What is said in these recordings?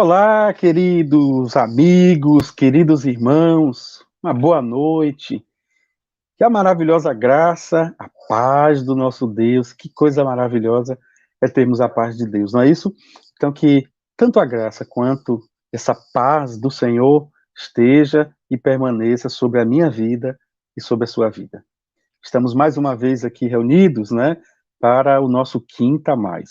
Olá, queridos amigos, queridos irmãos, uma boa noite. Que a maravilhosa graça, a paz do nosso Deus, que coisa maravilhosa é termos a paz de Deus, não é isso? Então, que tanto a graça quanto essa paz do Senhor esteja e permaneça sobre a minha vida e sobre a sua vida. Estamos mais uma vez aqui reunidos, né, para o nosso Quinta Mais.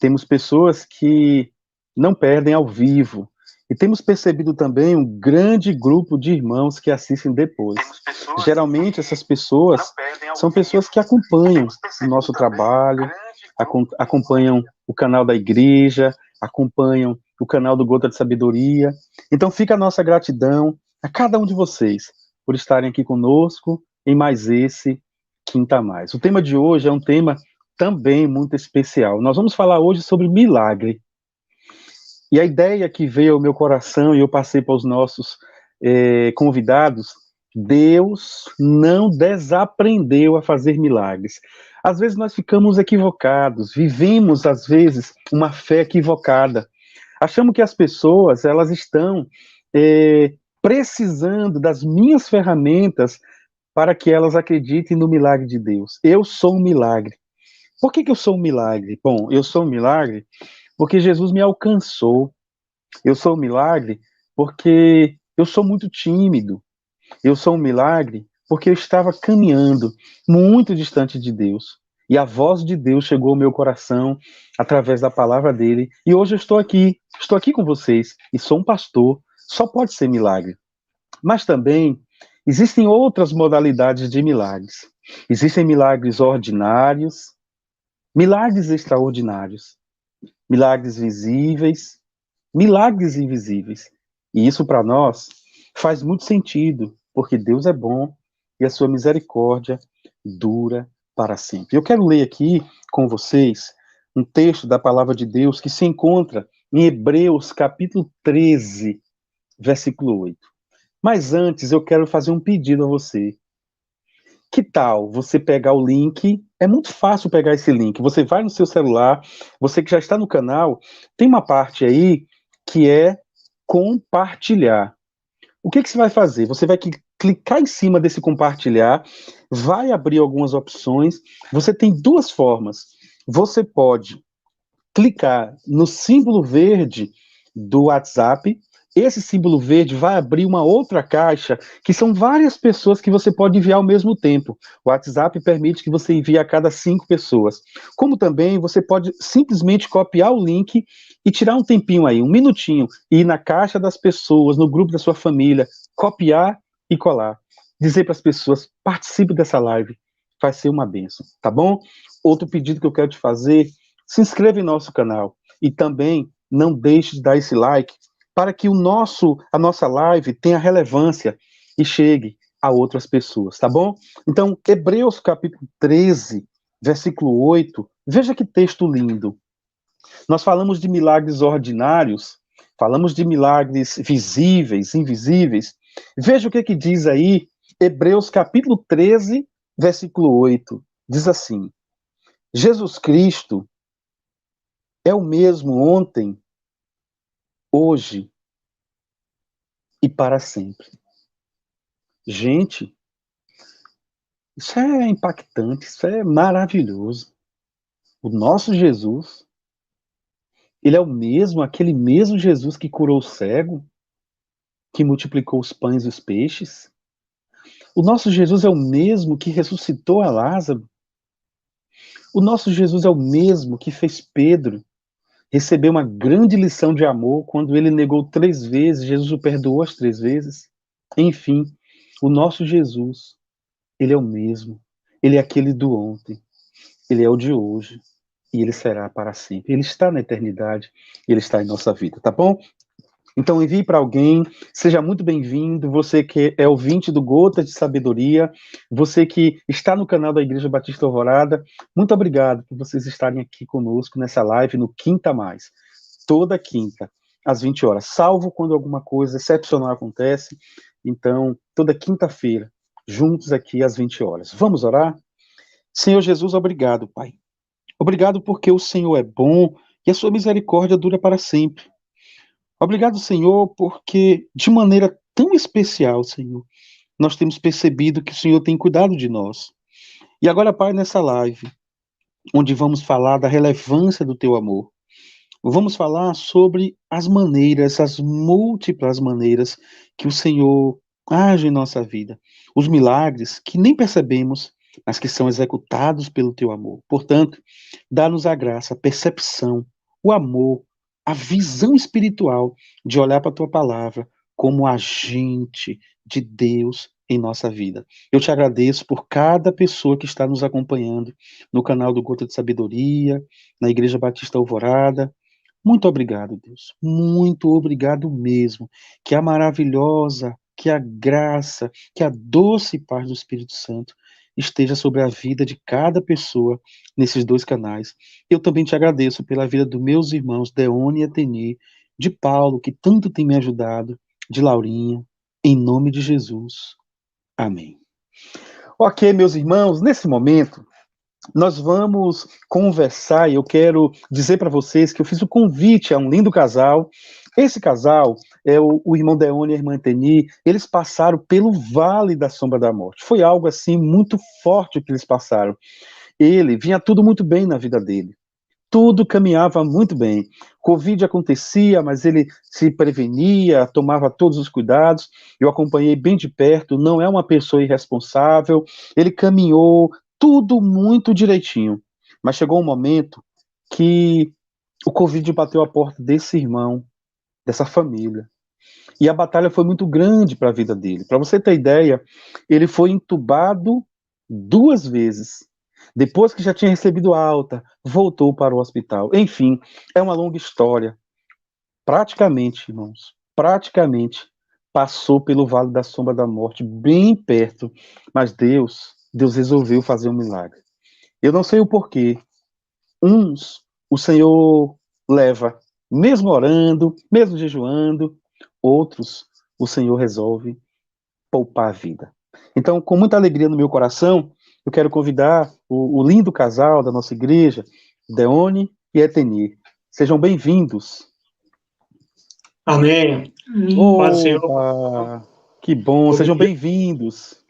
Temos pessoas que não perdem ao vivo, e temos percebido também um grande grupo de irmãos que assistem depois. Geralmente, essas pessoas são pessoas que acompanham o nosso trabalho, acompanham o canal da igreja, acompanham o canal do Gota de Sabedoria. Então, fica a nossa gratidão a cada um de vocês por estarem aqui conosco em mais esse Quinta Mais. O tema de hoje é um tema também muito especial. Nós vamos falar hoje sobre milagre. E a ideia que veio ao meu coração e eu passei para os nossos convidados, Deus não desaprendeu a fazer milagres. Às vezes nós ficamos equivocados, vivemos às vezes uma fé equivocada. Achamos que as pessoas elas estão precisando das minhas ferramentas para que elas acreditem no milagre de Deus. Eu sou um milagre. Por que eu sou um milagre? Bom, eu sou um milagre porque Jesus me alcançou. Eu sou um milagre porque eu sou muito tímido. Eu sou um milagre porque eu estava caminhando muito distante de Deus. E a voz de Deus chegou ao meu coração através da palavra dele. E hoje eu estou aqui com vocês. E sou um pastor. Só pode ser milagre. Mas também existem outras modalidades de milagres. Existem milagres ordinários, milagres extraordinários, milagres visíveis, milagres invisíveis. E isso para nós faz muito sentido, porque Deus é bom e a sua misericórdia dura para sempre. Eu quero ler aqui com vocês um texto da palavra de Deus que se encontra em Hebreus capítulo 13, versículo 8. Mas antes eu quero fazer um pedido a você. Que tal você pegar o link? É muito fácil pegar esse link. Você vai no seu celular, você que já está no canal, tem uma parte aí que é compartilhar. O que você vai fazer? Você vai clicar em cima desse compartilhar, vai abrir algumas opções. Você tem duas formas. Você pode clicar no símbolo verde do WhatsApp. Esse símbolo verde vai abrir uma outra caixa, que são várias pessoas que você pode enviar ao mesmo tempo. O WhatsApp permite que você envie a cada 5 pessoas. Como também você pode simplesmente copiar o link e tirar um tempinho aí, um minutinho, e ir na caixa das pessoas, no grupo da sua família, copiar e colar. Dizer para as pessoas, participe dessa live, vai ser uma bênção, tá bom? Outro pedido que eu quero te fazer, se inscreva em nosso canal e também não deixe de dar esse like para que a nossa live tenha relevância e chegue a outras pessoas, tá bom? Então, Hebreus capítulo 13, versículo 8, veja que texto lindo. Nós falamos de milagres ordinários, falamos de milagres visíveis, invisíveis. Veja o que diz aí, Hebreus capítulo 13, versículo 8. Diz assim: Jesus Cristo é o mesmo ontem, hoje e para sempre. Gente, isso é impactante, isso é maravilhoso. O nosso Jesus, ele é o mesmo, aquele mesmo Jesus que curou o cego, que multiplicou os pães e os peixes. O nosso Jesus é o mesmo que ressuscitou a Lázaro. O nosso Jesus é o mesmo que fez Pedro receber uma grande lição de amor quando ele negou 3 vezes, Jesus o perdoou as 3 vezes. Enfim, o nosso Jesus, ele é o mesmo. Ele é aquele do ontem. Ele é o de hoje. E ele será para sempre. Ele está na eternidade. Ele está em nossa vida, tá bom? Então envie para alguém, seja muito bem-vindo, você que é ouvinte do Gotas de Sabedoria, você que está no canal da Igreja Batista Alvorada, muito obrigado por vocês estarem aqui conosco nessa live no Quinta Mais, toda quinta, às 20 horas, salvo quando alguma coisa excepcional acontece, então toda quinta-feira, juntos aqui às 20 horas. Vamos orar? Senhor Jesus, obrigado, Pai. Obrigado porque o Senhor é bom e a sua misericórdia dura para sempre. Obrigado, Senhor, porque de maneira tão especial, Senhor, nós temos percebido que o Senhor tem cuidado de nós. E agora, Pai, nessa live, onde vamos falar da relevância do teu amor, vamos falar sobre as maneiras, as múltiplas maneiras que o Senhor age em nossa vida, os milagres que nem percebemos, mas que são executados pelo teu amor. Portanto, dá-nos a graça, a percepção, o amor, a visão espiritual de olhar para a tua palavra como agente de Deus em nossa vida. Eu te agradeço por cada pessoa que está nos acompanhando no canal do Gota de Sabedoria, na Igreja Batista Alvorada. Muito obrigado, Deus. Muito obrigado mesmo. Que a maravilhosa, que a graça, que a doce paz do Espírito Santo esteja sobre a vida de cada pessoa nesses dois canais. Eu também te agradeço pela vida dos meus irmãos Deone e Ateni, de Paulo, que tanto tem me ajudado, de Laurinha, em nome de Jesus. Amém. Ok, meus irmãos, nesse momento, nós vamos conversar e eu quero dizer para vocês que eu fiz o convite a um lindo casal. Esse casal é o irmão Deone e a irmã Teni. Eles passaram pelo vale da sombra da morte. Foi algo assim muito forte o que eles passaram. Ele vinha tudo muito bem na vida dele. Tudo caminhava muito bem. Covid acontecia, mas ele se prevenia, tomava todos os cuidados. Eu acompanhei bem de perto, não é uma pessoa irresponsável. Ele caminhou tudo muito direitinho. Mas chegou um momento que o Covid bateu a porta desse irmão, dessa família. E a batalha foi muito grande para a vida dele. Para você ter ideia, ele foi entubado 2 vezes. Depois que já tinha recebido alta, voltou para o hospital. Enfim, é uma longa história. Praticamente, irmãos, praticamente passou pelo Vale da Sombra da Morte, bem perto. Mas Deus resolveu fazer um milagre. Eu não sei o porquê. Uns, o Senhor leva, mesmo orando, mesmo jejuando. Outros, o Senhor resolve poupar a vida. Então, com muita alegria no meu coração, eu quero convidar o lindo casal da nossa igreja, Deone e Eteni. Sejam bem-vindos. Amém. Paz do Senhor. Opa! Que bom, sejam bem-vindos.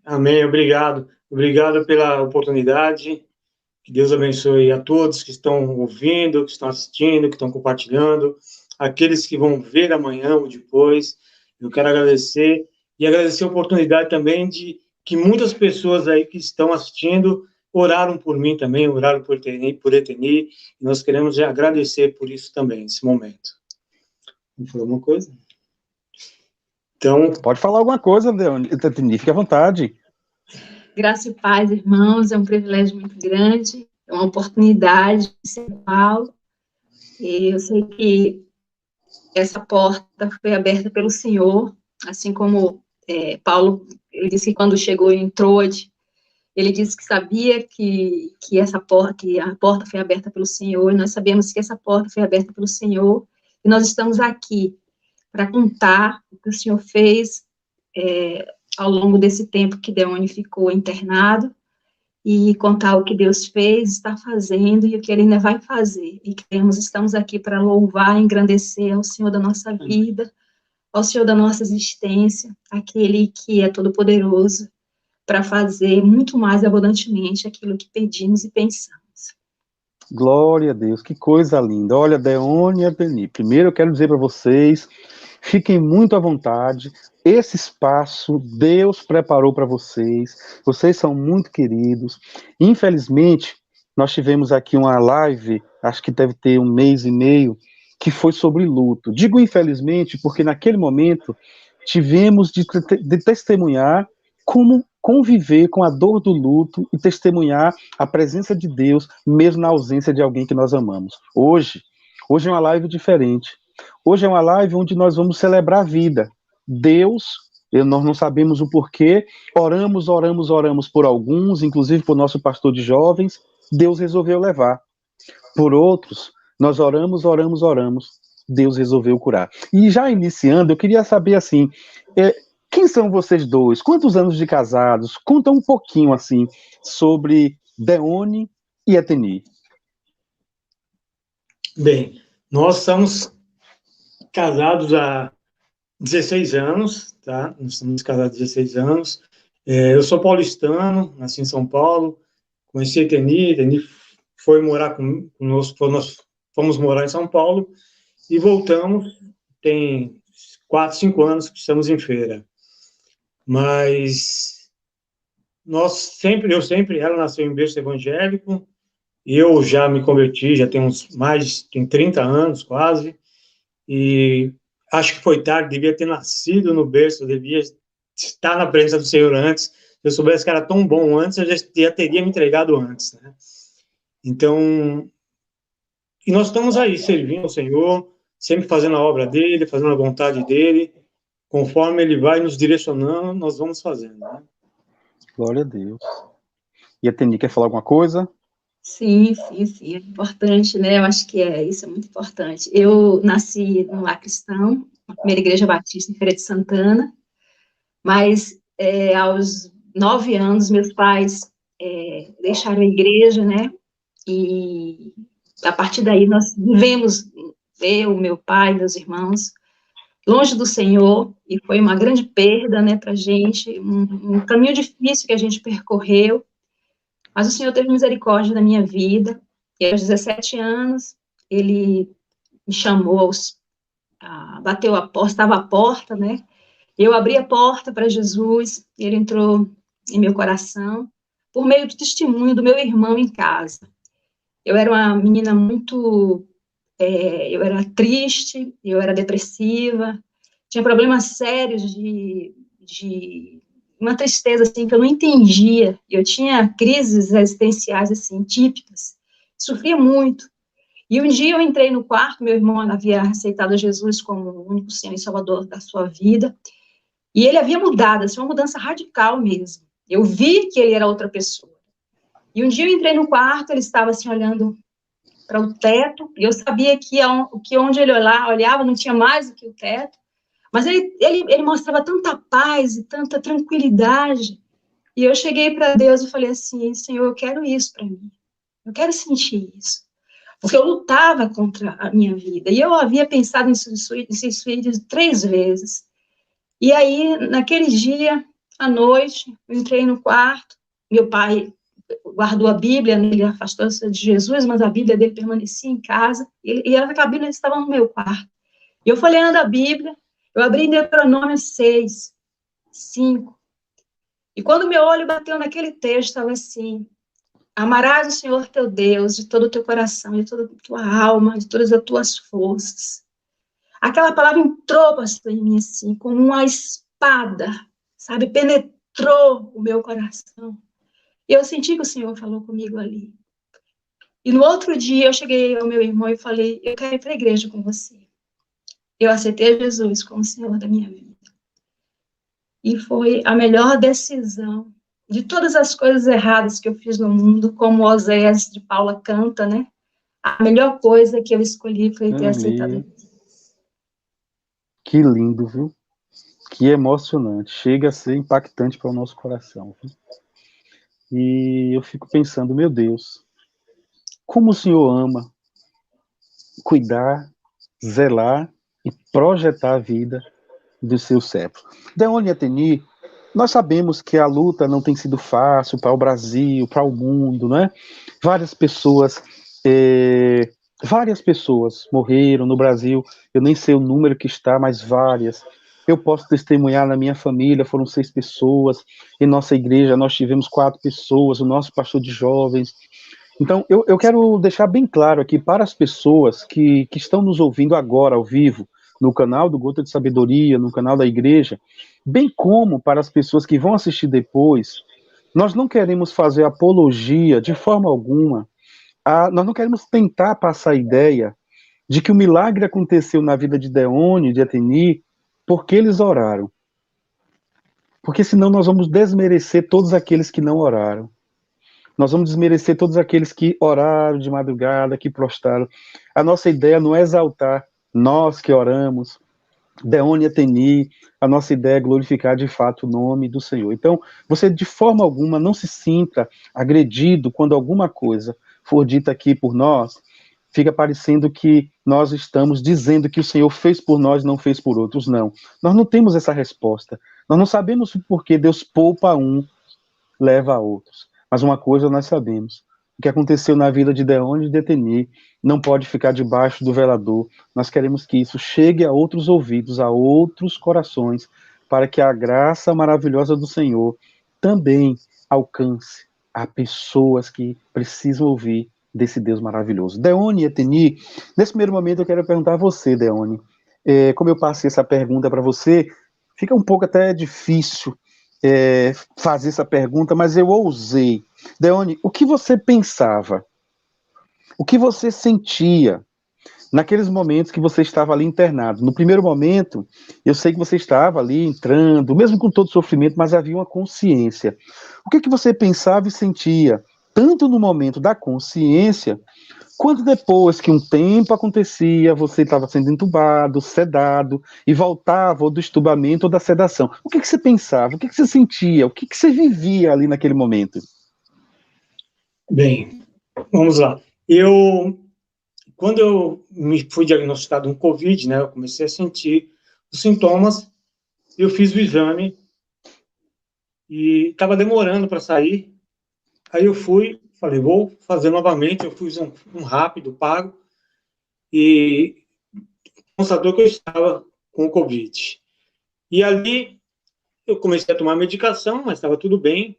Amém, obrigado. Obrigado pela oportunidade. Que Deus abençoe a todos que estão ouvindo, que estão assistindo, que estão compartilhando, aqueles que vão ver amanhã ou depois. Eu quero agradecer e agradecer a oportunidade também de que muitas pessoas aí que estão assistindo oraram por mim também, oraram por Eteni, e nós queremos agradecer por isso também, nesse momento. Vamos falar alguma coisa? Então, pode falar alguma coisa, Eteni, fique à vontade. Graça e paz, irmãos, é um privilégio muito grande, é uma oportunidade de ser Paulo, e eu sei que essa porta foi aberta pelo Senhor, assim como Paulo, ele disse que quando chegou em Troade, ele disse que sabia que a porta foi aberta pelo Senhor, e nós sabemos que essa porta foi aberta pelo Senhor, e nós estamos aqui para contar o que o Senhor fez ao longo desse tempo que Deone ficou internado, e contar o que Deus fez, está fazendo e o que Ele ainda vai fazer. E estamos aqui para louvar, engrandecer ao Senhor da nossa vida, ao Senhor da nossa existência, aquele que é todo-poderoso, para fazer muito mais abundantemente aquilo que pedimos e pensamos. Glória a Deus, que coisa linda. Olha, Deone e Eteni, primeiro eu quero dizer para vocês, fiquem muito à vontade. Esse espaço Deus preparou para vocês. Vocês são muito queridos. Infelizmente, nós tivemos aqui uma live, acho que deve ter 1 mês e meio, que foi sobre luto. Digo infelizmente porque naquele momento tivemos de testemunhar como conviver com a dor do luto e testemunhar a presença de Deus mesmo na ausência de alguém que nós amamos. Hoje é uma live diferente. Hoje é uma live onde nós vamos celebrar a vida. Deus, nós não sabemos o porquê, oramos por alguns, inclusive por nosso pastor de jovens, Deus resolveu levar. Por outros, nós oramos, Deus resolveu curar. E já iniciando, eu queria saber assim, quem são vocês dois? Quantos anos de casados? Conta um pouquinho assim sobre Deone e Eteni. Bem, nós estamos casados há 16 anos, tá? Nós estamos casados há 16 anos. Eu sou paulistano, nasci em São Paulo, conheci a Eteni foi morar conosco, nós fomos morar em São Paulo e voltamos, tem 4, 5 anos que estamos em Feira. Mas ela nasceu em berço evangélico, eu já me converti, já tem 30 anos quase, e acho que foi tarde, devia ter nascido no berço, devia estar na presença do Senhor antes. Se eu soubesse que era tão bom antes, eu já teria me entregado antes, né? Então, e nós estamos aí, servindo ao Senhor, sempre fazendo a obra dele, fazendo a vontade dele, conforme ele vai nos direcionando, nós vamos fazendo, né? Glória a Deus. E a Teni, quer falar alguma coisa? Sim, é importante, né? Eu acho que isso é muito importante. Eu nasci no lar cristão, na primeira igreja batista em Feira de Santana, mas aos 9 anos meus pais deixaram a igreja, né? E a partir daí nós vivemos, eu, meu pai, meus irmãos, longe do Senhor, e foi uma grande perda, né, para a gente, um caminho difícil que a gente percorreu, mas o Senhor teve misericórdia da minha vida, e aos 17 anos, ele me chamou, bateu a porta, estava à porta, né, eu abri a porta para Jesus, e ele entrou em meu coração, por meio do testemunho do meu irmão em casa. Eu era uma menina muito, eu era triste, eu era depressiva, tinha problemas sérios de uma tristeza, assim, que eu não entendia, eu tinha crises existenciais, assim, típicas, sofria muito, e um dia eu entrei no quarto, meu irmão havia aceitado Jesus como o único Senhor e Salvador da sua vida, e ele havia mudado, assim, uma mudança radical mesmo, eu vi que ele era outra pessoa, e um dia eu entrei no quarto, ele estava, assim, olhando para o teto, e eu sabia que onde ele olhava não tinha mais do que o teto, mas ele mostrava tanta paz e tanta tranquilidade, e eu cheguei para Deus e falei assim, Senhor, eu quero isso para mim, eu quero sentir isso, porque eu lutava contra a minha vida, e eu havia pensado em suicídio 3 vezes, e aí, naquele dia, à noite, eu entrei no quarto, meu pai guardou a Bíblia, né, ele afastou-se de Jesus, mas a Bíblia dele permanecia em casa, e a Bíblia estava no meu quarto. E eu fui lendo a Bíblia, eu abri em Deuteronômio 6, 5, e quando meu olho bateu naquele texto, estava assim, amarás o Senhor teu Deus de todo o teu coração, de toda a tua alma, de todas as tuas forças. Aquela palavra entrou, pastor, em mim, assim, como uma espada, sabe, penetrou o meu coração. E eu senti que o Senhor falou comigo ali. E no outro dia, eu cheguei ao meu irmão e falei, eu quero ir para a igreja com você. Eu aceitei Jesus como Senhor da minha vida. E foi a melhor decisão de todas as coisas erradas que eu fiz no mundo, como Oséias de Paula canta, né? A melhor coisa que eu escolhi foi ter aceitado Jesus. Que lindo, viu? Que emocionante. Chega a ser impactante para o nosso coração. Viu? E eu fico pensando, meu Deus, como o Senhor ama cuidar, zelar e projetar a vida do seu servo. Deone e Ateni, nós sabemos que a luta não tem sido fácil para o Brasil, para o mundo, né? Várias pessoas morreram no Brasil, eu nem sei o número que está, mas várias. Eu posso testemunhar, na minha família foram 6 pessoas, em nossa igreja nós tivemos 4 pessoas, o nosso pastor de jovens. Então, eu quero deixar bem claro aqui para as pessoas que estão nos ouvindo agora, ao vivo, no canal do Gota de Sabedoria, no canal da igreja, bem como para as pessoas que vão assistir depois, nós não queremos fazer apologia de forma alguma, nós não queremos tentar passar a ideia de que o milagre aconteceu na vida de Deone e de Ateni porque eles oraram. Porque senão nós vamos desmerecer todos aqueles que não oraram. Nós vamos desmerecer todos aqueles que oraram de madrugada, que prostraram. A nossa ideia não é exaltar nós que oramos, Deone e Ateni, a nossa ideia é glorificar de fato o nome do Senhor. Então, você de forma alguma não se sinta agredido quando alguma coisa for dita aqui por nós, fica parecendo que nós estamos dizendo que o Senhor fez por nós, não fez por outros. Não. Nós não temos essa resposta. Nós não sabemos o porquê Deus poupa um, leva a outros. Mas uma coisa nós sabemos. O que aconteceu na vida de Deone e de Eteni não pode ficar debaixo do velador. Nós queremos que isso chegue a outros ouvidos, a outros corações, para que a graça maravilhosa do Senhor também alcance a pessoas que precisam ouvir desse Deus maravilhoso. Deone e Eteni, nesse primeiro momento eu quero perguntar a você, Deone, como eu passei essa pergunta para você, fica um pouco até difícil fazer essa pergunta, mas eu ousei. Deone, o que você pensava? O que você sentia naqueles momentos que você estava ali internado? No primeiro momento, eu sei que você estava ali entrando, mesmo com todo sofrimento, mas havia uma consciência. O que você pensava e sentia, tanto no momento da consciência, quanto depois que um tempo acontecia, você estava sendo entubado, sedado, e voltava ou do entubamento ou da sedação? O que você pensava? O que você sentia? O que você vivia ali naquele momento? Bem, vamos lá. Quando eu me fui diagnosticado com Covid, né, eu comecei a sentir os sintomas, eu fiz o exame e estava demorando para sair. Aí eu falei, vou fazer novamente. Eu fiz um rápido, pago, e constatou que eu estava com o Covid. E ali eu comecei a tomar medicação, mas estava tudo bem.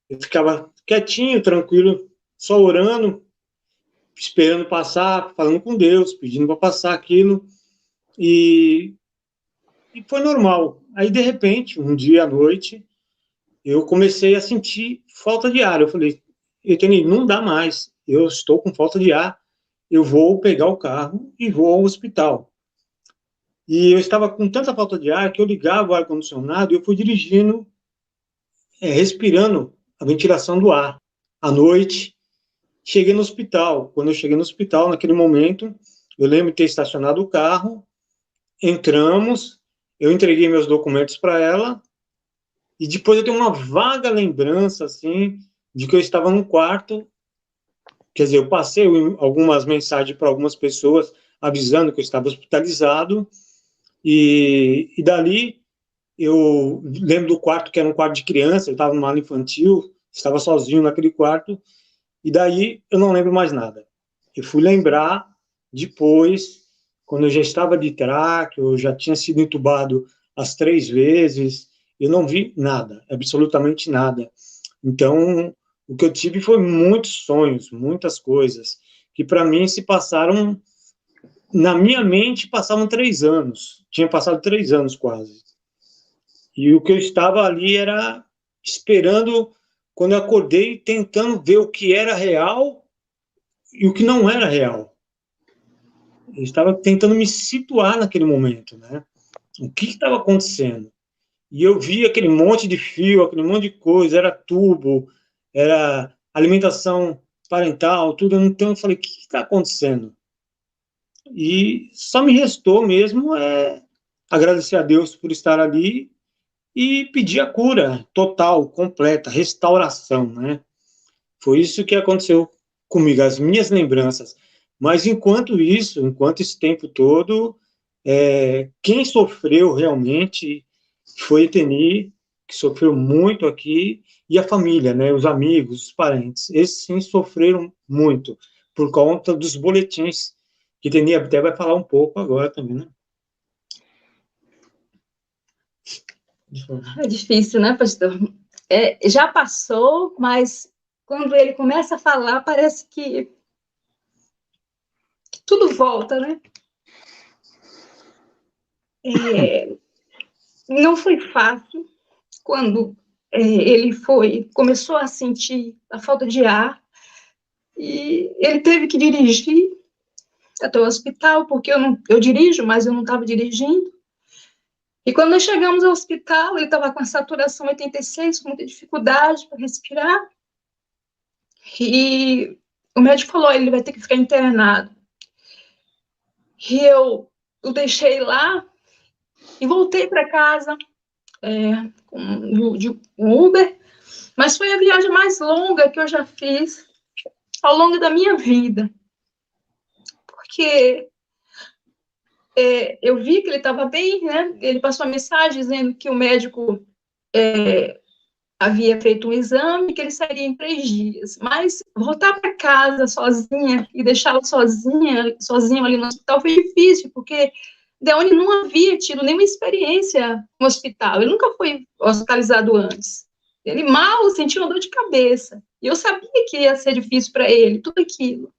Eu ficava quietinho, tranquilo, só orando, esperando passar, falando com Deus, pedindo para passar aquilo. E foi normal. Aí, de repente, um dia à noite, eu comecei a sentir falta de ar. Eu falei, Eteni, não dá mais. Eu estou com falta de ar. Eu vou pegar o carro e vou ao hospital. E eu estava com tanta falta de ar que eu ligava o ar-condicionado e eu fui dirigindo, respirando a ventilação do ar. À noite, cheguei no hospital. Quando eu cheguei no hospital, naquele momento, eu lembro de ter estacionado o carro, entramos, eu entreguei meus documentos para ela, e depois eu tenho uma vaga lembrança, assim, de que eu estava num quarto, quer dizer, eu passei algumas mensagens para algumas pessoas, avisando que eu estava hospitalizado, e dali eu lembro do quarto, que era um quarto de criança, eu estava numa ala infantil, estava sozinho naquele quarto, e daí eu não lembro mais nada. Eu fui lembrar depois, quando eu já estava de traque, eu já tinha sido entubado as 3 vezes, eu não vi nada, absolutamente nada. Então, o que eu tive foi muitos sonhos, muitas coisas, que para mim se passaram, na minha mente, passavam 3 anos. Tinha passado 3 anos quase. E o que eu estava ali era esperando, quando eu acordei, tentando ver o que era real e o que não era real. Eu estava tentando me situar naquele momento, né? O que estava acontecendo? E eu vi aquele monte de fio, aquele monte de coisa, era tubo, era alimentação parental, tudo. Então eu falei, o que está acontecendo? E só me restou mesmo agradecer a Deus por estar ali e pedir a cura total, completa, restauração, né? Foi isso que aconteceu comigo, as minhas lembranças. Mas enquanto esse tempo todo, quem sofreu realmente foi Eteni, que sofreu muito aqui, e a família, né, os amigos, os parentes. Esses sim sofreram muito, por conta dos boletins, que Eteni até vai falar um pouco agora também, né? É difícil, né, pastor? Já passou, mas quando ele começa a falar, parece que tudo volta, né? Não foi fácil quando ele começou a sentir a falta de ar e ele teve que dirigir até o hospital, porque eu dirijo, mas eu não estava dirigindo. E quando nós chegamos ao hospital, ele estava com a saturação 86, com muita dificuldade para respirar. E o médico falou, ele vai ter que ficar internado. E eu o deixei lá e voltei para casa de Uber, mas foi a viagem mais longa que eu já fiz ao longo da minha vida. porque eu vi que ele estava bem, né? Ele passou a mensagem dizendo que o médico havia feito um exame, que ele sairia em 3 dias. Mas voltar para casa sozinha e deixá-lo sozinho ali no hospital foi difícil, porque Deone não havia tido nenhuma experiência no hospital. Ele nunca foi hospitalizado antes. Ele mal sentiu uma dor de cabeça. E eu sabia que ia ser difícil para ele, tudo aquilo.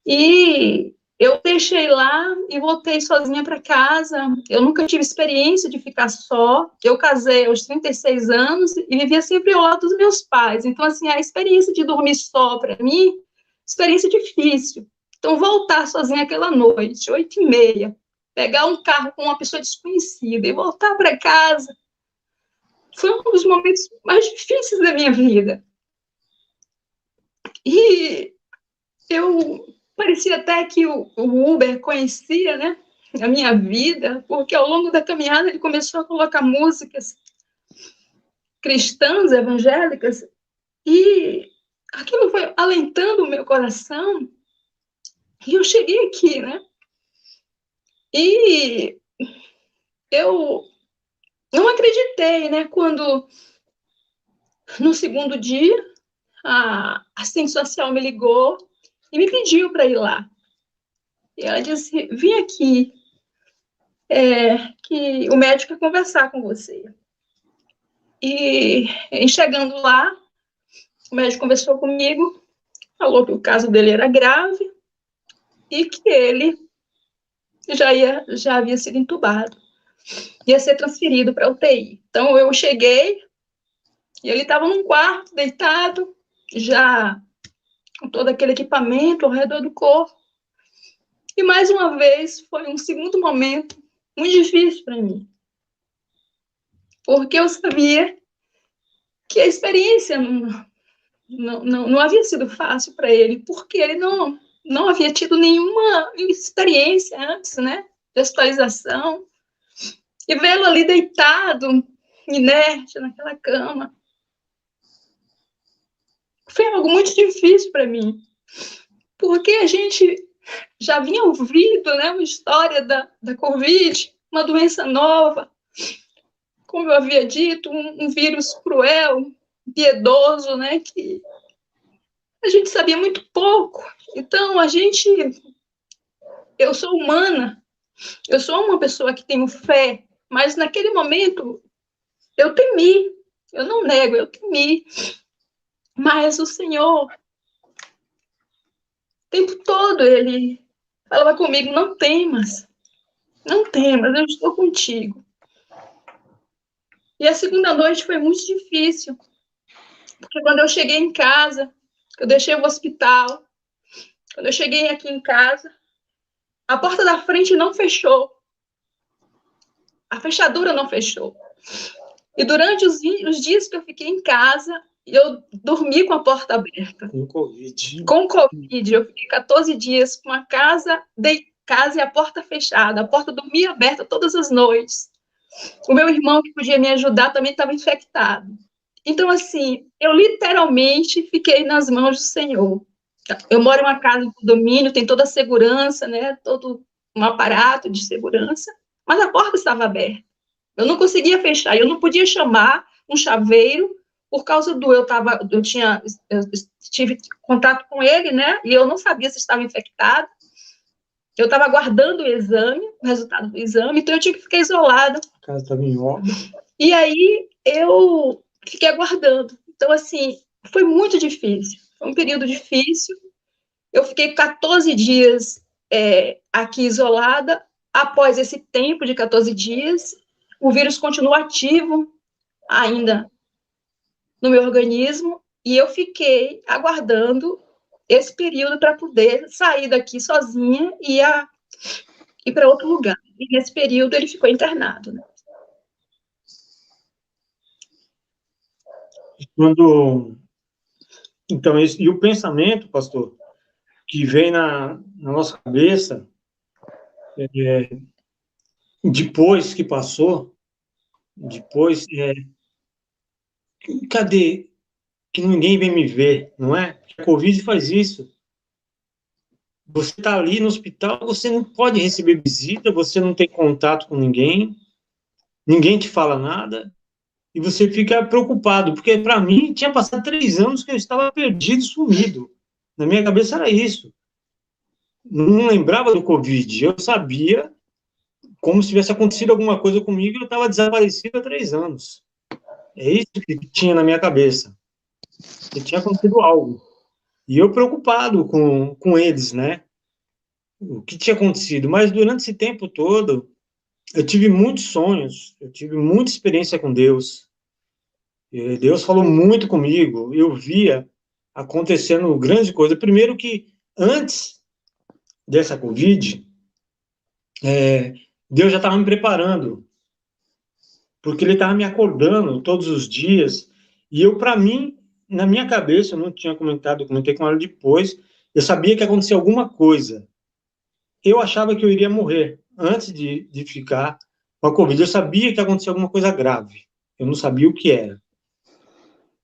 E eu deixei lá e voltei sozinha para casa. Eu nunca tive experiência de ficar só. Eu casei aos 36 anos e vivia sempre ao lado dos meus pais. Então, assim, a experiência de dormir só, para mim, experiência difícil. Então, voltar sozinha aquela noite, 8h30, pegar um carro com uma pessoa desconhecida e voltar para casa, foi um dos momentos mais difíceis da minha vida. E parecia até que o Uber conhecia, né, a minha vida, porque ao longo da caminhada ele começou a colocar músicas cristãs, evangélicas, e aquilo foi alentando o meu coração. E eu cheguei aqui, né, e eu não acreditei, né, quando no segundo dia a assistente social me ligou e me pediu para ir lá. E ela disse: vim aqui, que o médico quer conversar com você. E chegando lá, o médico conversou comigo, falou que o caso dele era grave e que ele já havia sido entubado, ia ser transferido para a UTI. Então, eu cheguei e ele estava num quarto, deitado, já com todo aquele equipamento ao redor do corpo. E, mais uma vez, foi um segundo momento muito difícil para mim, porque eu sabia que a experiência não havia sido fácil para ele, porque ele não havia tido nenhuma experiência antes, né, de hospitalização, e vê-lo ali deitado, inerte, naquela cama, foi algo muito difícil para mim, porque a gente já vinha ouvindo, né, uma história da Covid, uma doença nova, como eu havia dito, um vírus cruel, piedoso, né, que a gente sabia muito pouco. Então, eu sou humana, eu sou uma pessoa que tenho fé, mas naquele momento eu temi, eu não nego, eu temi. Mas o Senhor, o tempo todo, Ele falava comigo: não temas, eu estou contigo. E a segunda noite foi muito difícil, porque quando eu cheguei em casa, eu deixei o hospital, quando eu cheguei aqui em casa, a porta da frente não fechou, a fechadura não fechou. E durante os dias que eu fiquei em casa, eu dormi com a porta aberta. Com Covid. Com Covid, eu fiquei 14 dias com a casa e a porta fechada. A porta dormia aberta todas as noites. O meu irmão, que podia me ajudar, também estava infectado. Então, assim, eu literalmente fiquei nas mãos do Senhor. Eu moro em uma casa de condomínio, tem toda a segurança, né? Todo um aparato de segurança, mas a porta estava aberta. Eu não conseguia fechar, eu não podia chamar um chaveiro por causa eu tive contato com ele, né? E eu não sabia se estava infectado. Eu estava aguardando o resultado do exame, então eu tinha que ficar isolada. A casa estava em obra. E aí eu fiquei aguardando. Então, assim, foi muito difícil. Foi um período difícil. Eu fiquei 14 dias aqui isolada. Após esse tempo de 14 dias, o vírus continua ativo ainda no meu organismo, e eu fiquei aguardando esse período para poder sair daqui sozinha e ir para outro lugar. E nesse período ele ficou internado, né? Então, e o pensamento, pastor, que vem na nossa cabeça, depois que passou, cadê que ninguém vem me ver, não é? A Covid faz isso. Você está ali no hospital, você não pode receber visita, você não tem contato com ninguém, ninguém te fala nada, e você fica preocupado, porque para mim tinha passado 3 anos que eu estava perdido, sumido. Na minha cabeça era isso. Não lembrava do Covid. Eu sabia como se tivesse acontecido alguma coisa comigo e eu estava desaparecido há 3 anos. É isso que tinha na minha cabeça. Que tinha acontecido algo. E eu preocupado com eles, né? O que tinha acontecido. Mas durante esse tempo todo, eu tive muitos sonhos, eu tive muita experiência com Deus. E Deus falou muito comigo. Eu via acontecendo grande coisa. Primeiro que antes dessa Covid, Deus já estava me preparando, porque Ele estava me acordando todos os dias. E eu, para mim, na minha cabeça, eu não tinha comentado, eu comentei com ela depois, eu sabia que acontecia alguma coisa. Eu achava que eu iria morrer antes de ficar com a Covid. Eu sabia que acontecia alguma coisa grave. Eu não sabia o que era.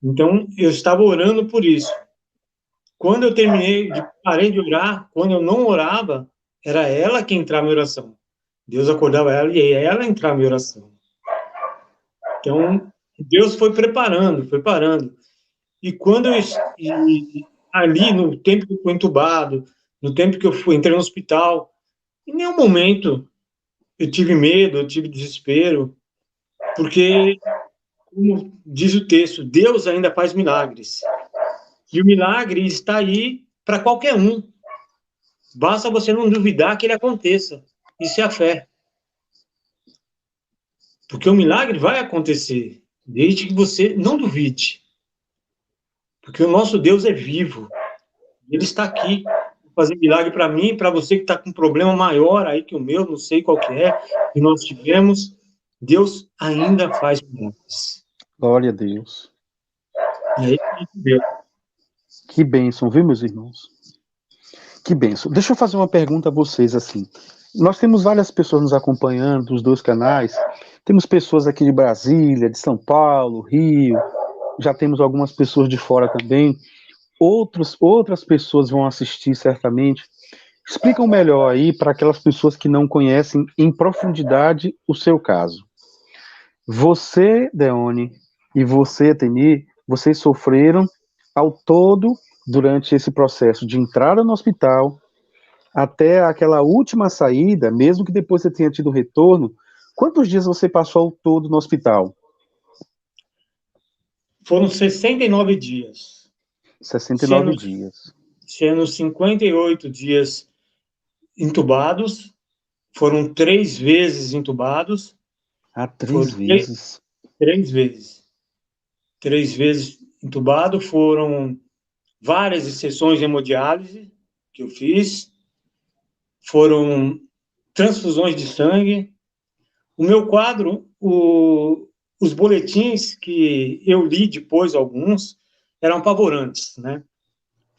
Então, eu estava orando por isso. Quando eu parei de orar, quando eu não orava, era ela que entrava em oração. Deus acordava ela e ela entrava em oração. Então, Deus foi preparando, foi parando. E quando ali, no tempo que eu fui entubado, no tempo que entrei no hospital, em nenhum momento eu tive medo, eu tive desespero, porque, como diz o texto, Deus ainda faz milagres. E o milagre está aí para qualquer um. Basta você não duvidar que ele aconteça. Isso é a fé. Porque o milagre vai acontecer, desde que você não duvide. Porque o nosso Deus é vivo. Ele está aqui para fazer milagre para mim, para você que está com um problema maior aí que o meu, não sei qual que é, que nós tivemos. Deus ainda faz milagres. Glória a Deus. É isso que Deus. Que bênção, viu, meus irmãos? Que bênção. Deixa eu fazer uma pergunta a vocês, assim. Nós temos várias pessoas nos acompanhando dos dois canais. Temos pessoas aqui de Brasília, de São Paulo, Rio. Já temos algumas pessoas de fora também. Outras pessoas vão assistir certamente. Explicam melhor aí para aquelas pessoas que não conhecem em profundidade o seu caso. Você, Deone, e você, Eteni, vocês sofreram ao todo durante esse processo de entrada no hospital até aquela última saída, mesmo que depois você tenha tido retorno. Quantos dias você passou ao todo no hospital? Foram 69 dias, 69 sendo, dias. sendo 58 dias entubados, foram 3 vezes entubados, Ah, 3 foram vezes. 3 vezes. 3 vezes entubado, foram várias sessões de hemodiálise que eu fiz, foram transfusões de sangue. O meu quadro, os boletins que eu li depois, alguns, eram apavorantes, né?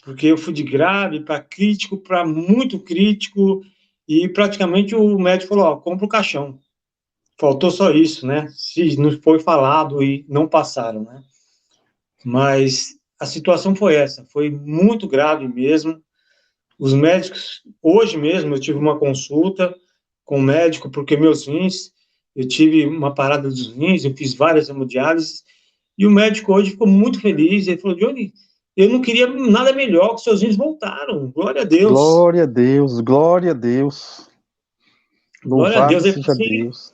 Porque eu fui de grave para crítico, para muito crítico, e praticamente o médico falou, ó, compra o caixão. Faltou só isso, né? Se não foi falado e não passaram, né? Mas a situação foi essa, foi muito grave mesmo. Os médicos, hoje mesmo, eu tive uma consulta com o médico, porque meus rins, eu tive uma parada dos rins, eu fiz várias hemodiálises, e o médico hoje ficou muito feliz, ele falou, Johnny, eu não queria nada melhor, que seus rins voltaram, glória a Deus. Glória a Deus, glória a Deus. Glória a Louvado Deus, ele falou seja assim, Deus.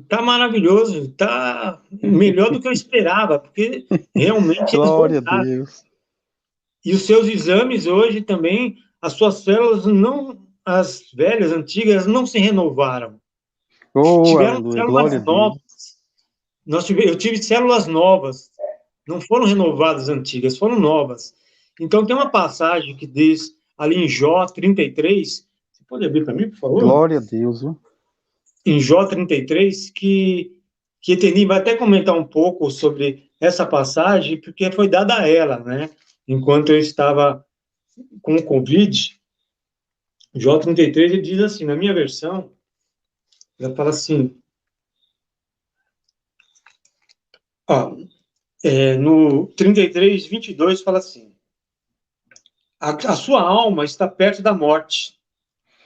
tá maravilhoso, tá melhor do que eu esperava, porque realmente eles Glória a voltaram. Deus. E os seus exames hoje também, as suas células não, as velhas, antigas, não se renovaram. Oh, Tiveram aleluia, glória a células Deus. novas. Eu tive células novas. Não foram renovadas antigas, foram novas. Então tem uma passagem que diz ali em Jó 33, você pode abrir para mim, por favor? Glória a Deus, viu? Em Jó 33, que Eteni vai até comentar um pouco sobre essa passagem, porque foi dada a ela, né? Enquanto eu estava com o Covid, Jó 33, ele diz assim, na minha versão, ela fala assim, ó, no 33, 22, fala assim, A sua alma está perto da morte,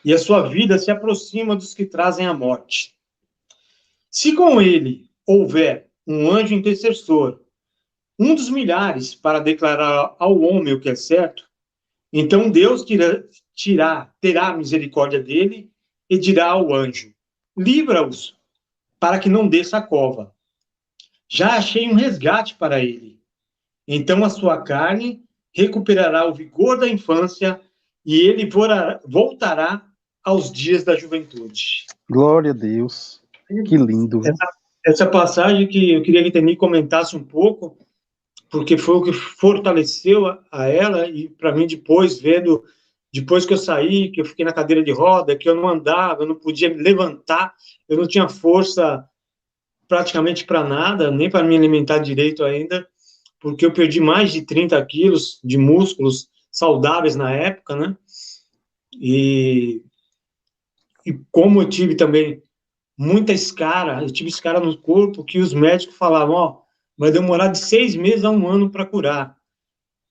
e a sua vida se aproxima dos que trazem a morte. Se com ele houver um anjo intercessor, um dos milhares, para declarar ao homem o que é certo, então Deus terá misericórdia dele e dirá ao anjo: livra-os, para que não desça a cova. Já achei um resgate para ele. Então a sua carne recuperará o vigor da infância e ele voltará aos dias da juventude. Glória a Deus. Que lindo. Essa passagem que eu queria que a Teni comentasse um pouco, porque foi o que fortaleceu a ela, e para mim depois que eu saí, que eu fiquei na cadeira de roda, que eu não andava, eu não podia me levantar, eu não tinha força praticamente para nada, nem para me alimentar direito ainda, porque eu perdi mais de 30 quilos de músculos saudáveis na época, né? E como eu tive também muita escara, eu tive escara no corpo, que os médicos falavam, ó, vai demorar de 6 meses a 1 ano para curar.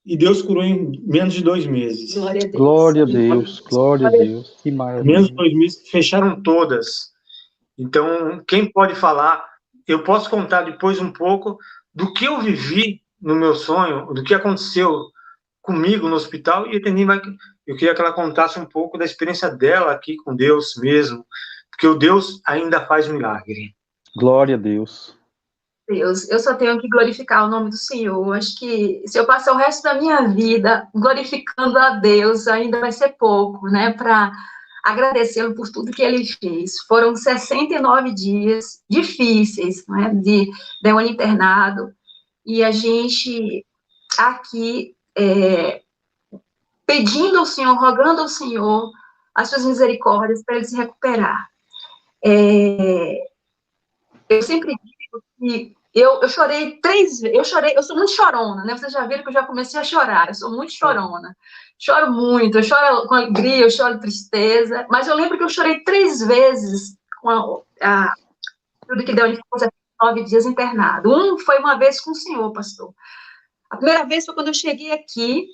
E Deus curou em menos de 2 meses. Glória a Deus. Glória a Deus, glória a Deus. Que maravilha. Menos de 2 meses, fecharam todas. Então, quem pode falar, eu posso contar depois um pouco do que eu vivi no meu sonho, do que aconteceu comigo no hospital, e eu queria que ela contasse um pouco da experiência dela aqui com Deus mesmo, porque o Deus ainda faz milagre. Glória a Deus. Deus, eu só tenho que glorificar o nome do Senhor. Acho que se eu passar o resto da minha vida glorificando a Deus, ainda vai ser pouco, né, para agradecê-lo por tudo que ele fez. Foram 69 dias difíceis, né, de um internado, e a gente aqui pedindo ao Senhor, rogando ao Senhor as suas misericórdias para ele se recuperar. Eu sempre digo que eu chorei 3 vezes, eu sou muito chorona, né? Vocês já viram que eu já comecei a chorar, eu sou muito chorona. Choro muito, eu choro com alegria, eu choro tristeza, mas eu lembro que eu chorei 3 vezes com tudo que deu 9 dias internado. Foi uma vez com o Senhor, pastor. A primeira vez foi quando eu cheguei aqui,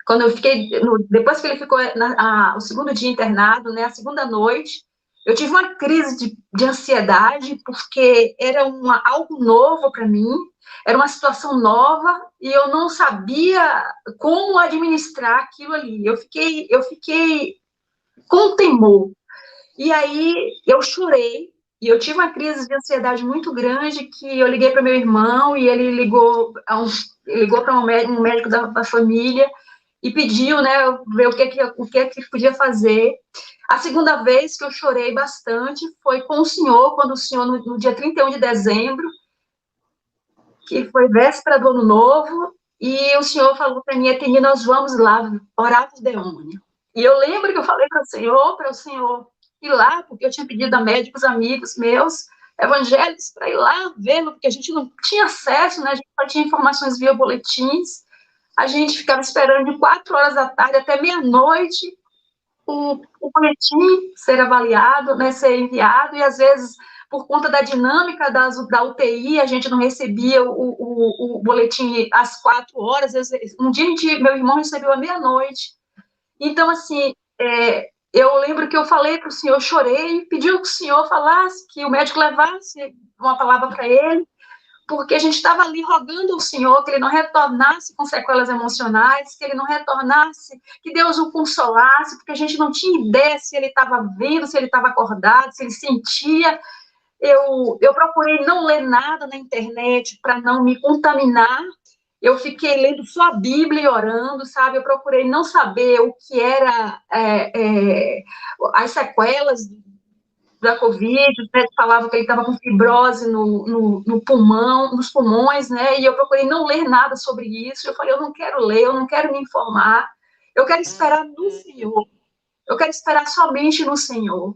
quando eu fiquei, depois que ele ficou o segundo dia internado, né, a segunda noite, eu tive uma crise de ansiedade, porque era algo novo para mim, era uma situação nova, e eu não sabia como administrar aquilo ali. Eu fiquei com temor. E aí eu chorei, e eu tive uma crise de ansiedade muito grande, que eu liguei para meu irmão, e ele ligou para um médico da família, e pediu, né, ver o que podia fazer. A segunda vez que eu chorei bastante foi com o senhor, quando o senhor, no dia 31 de dezembro, que foi véspera do Ano Novo, e o senhor falou para mim, Eteni, nós vamos lá orar para os demônios. E eu lembro que eu falei para o senhor ir lá, porque eu tinha pedido a médicos amigos meus, evangélicos, para ir lá vê-lo, porque a gente não tinha acesso, né, a gente só tinha informações via boletins. A gente ficava esperando de 4 horas da tarde até meia-noite o boletim ser avaliado, né, ser enviado, e às vezes, por conta da dinâmica da UTI, a gente não recebia o boletim às 4 horas, um dia meu irmão recebeu à meia-noite. Então, assim, eu lembro que eu falei para o senhor, eu chorei, pedi que o senhor falasse, que o médico levasse uma palavra para ele, porque a gente estava ali rogando ao Senhor que ele não retornasse com sequelas emocionais, que ele não retornasse, que Deus o consolasse, porque a gente não tinha ideia se ele estava vendo, se ele estava acordado, se ele sentia. Eu procurei não ler nada na internet para não me contaminar. Eu fiquei lendo só a Bíblia e orando, sabe? Eu procurei não saber o que era as sequelas da Covid, os médicos falavam que ele estava com fibrose no pulmão, nos pulmões, né, e eu procurei não ler nada sobre isso. Eu falei, eu não quero ler, eu não quero me informar, eu quero esperar no Senhor, eu quero esperar somente no Senhor.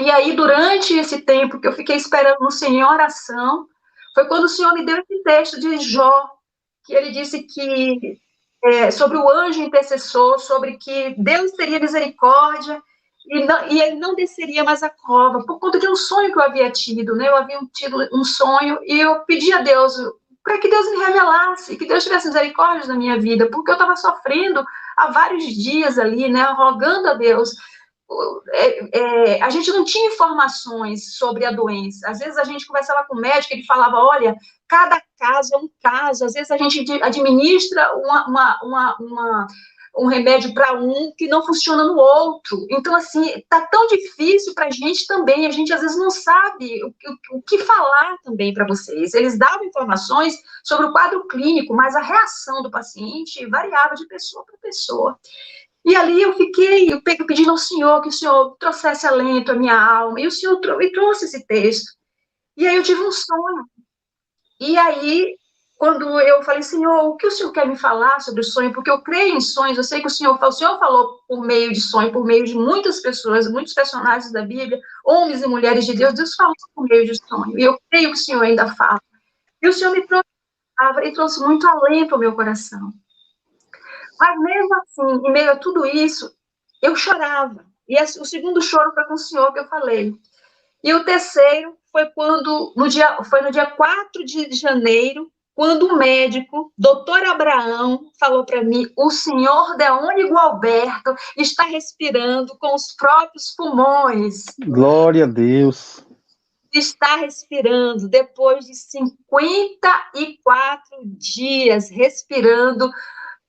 E aí, durante esse tempo que eu fiquei esperando no Senhor em oração, foi quando o Senhor me deu esse texto de Jó, que ele disse que, sobre o anjo intercessor, sobre que Deus teria misericórdia, e ele não desceria mais a cova, por conta de um sonho que eu havia tido, né? Eu havia tido um sonho, e eu pedi a Deus, para que Deus me revelasse, que Deus tivesse misericórdia na minha vida, porque eu estava sofrendo há vários dias ali, né, rogando a Deus. A gente não tinha informações sobre a doença. Às vezes a gente conversava com o médico, ele falava, olha, cada caso é um caso. Às vezes a gente administra um remédio para um que não funciona no outro. Então, assim, tá tão difícil para a gente também. A gente, às vezes, não sabe o que falar também para vocês. Eles davam informações sobre o quadro clínico, mas a reação do paciente variava de pessoa para pessoa. E ali eu pedindo ao Senhor que o Senhor trouxesse alento à minha alma, e o Senhor me trouxe esse texto. E aí eu tive um sonho. E aí, quando eu falei, Senhor, o que o Senhor quer me falar sobre o sonho? Porque eu creio em sonhos, eu sei que o Senhor falou por meio de sonho, por meio de muitas pessoas, muitos personagens da Bíblia, homens e mulheres de Deus, Deus falou por meio de sonho, e eu creio que o Senhor ainda fala. E o Senhor me trouxe muito alento ao meu coração. Mas mesmo assim, em meio a tudo isso, eu chorava. E o segundo choro foi com o Senhor que eu falei. E o terceiro foi no dia 4 de janeiro, quando o médico, doutor Abraão, falou para mim, o senhor Deone Gualberto está respirando com os próprios pulmões. Glória a Deus. Está respirando depois de 54 dias respirando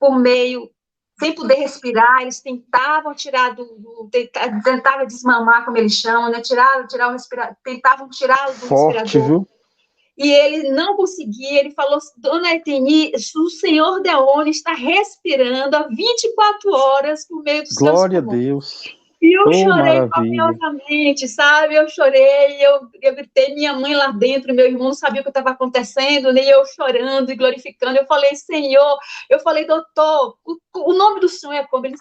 por meio, sem poder respirar, eles tentavam tentavam desmamar, como eles chamam, né? Tirar o respirador, tentavam tirá-lo do respirador. Viu? E ele não conseguia, ele falou, dona Eteni, o senhor Deone está respirando há 24 horas por meio dos seus pulmões. Glória a Deus. E eu chorei copiosamente, sabe? Eu chorei, eu gritei, minha mãe lá dentro, meu irmão não sabia o que estava acontecendo, nem eu chorando e glorificando. Eu falei, Senhor, doutor, o nome do senhor é como? Ele,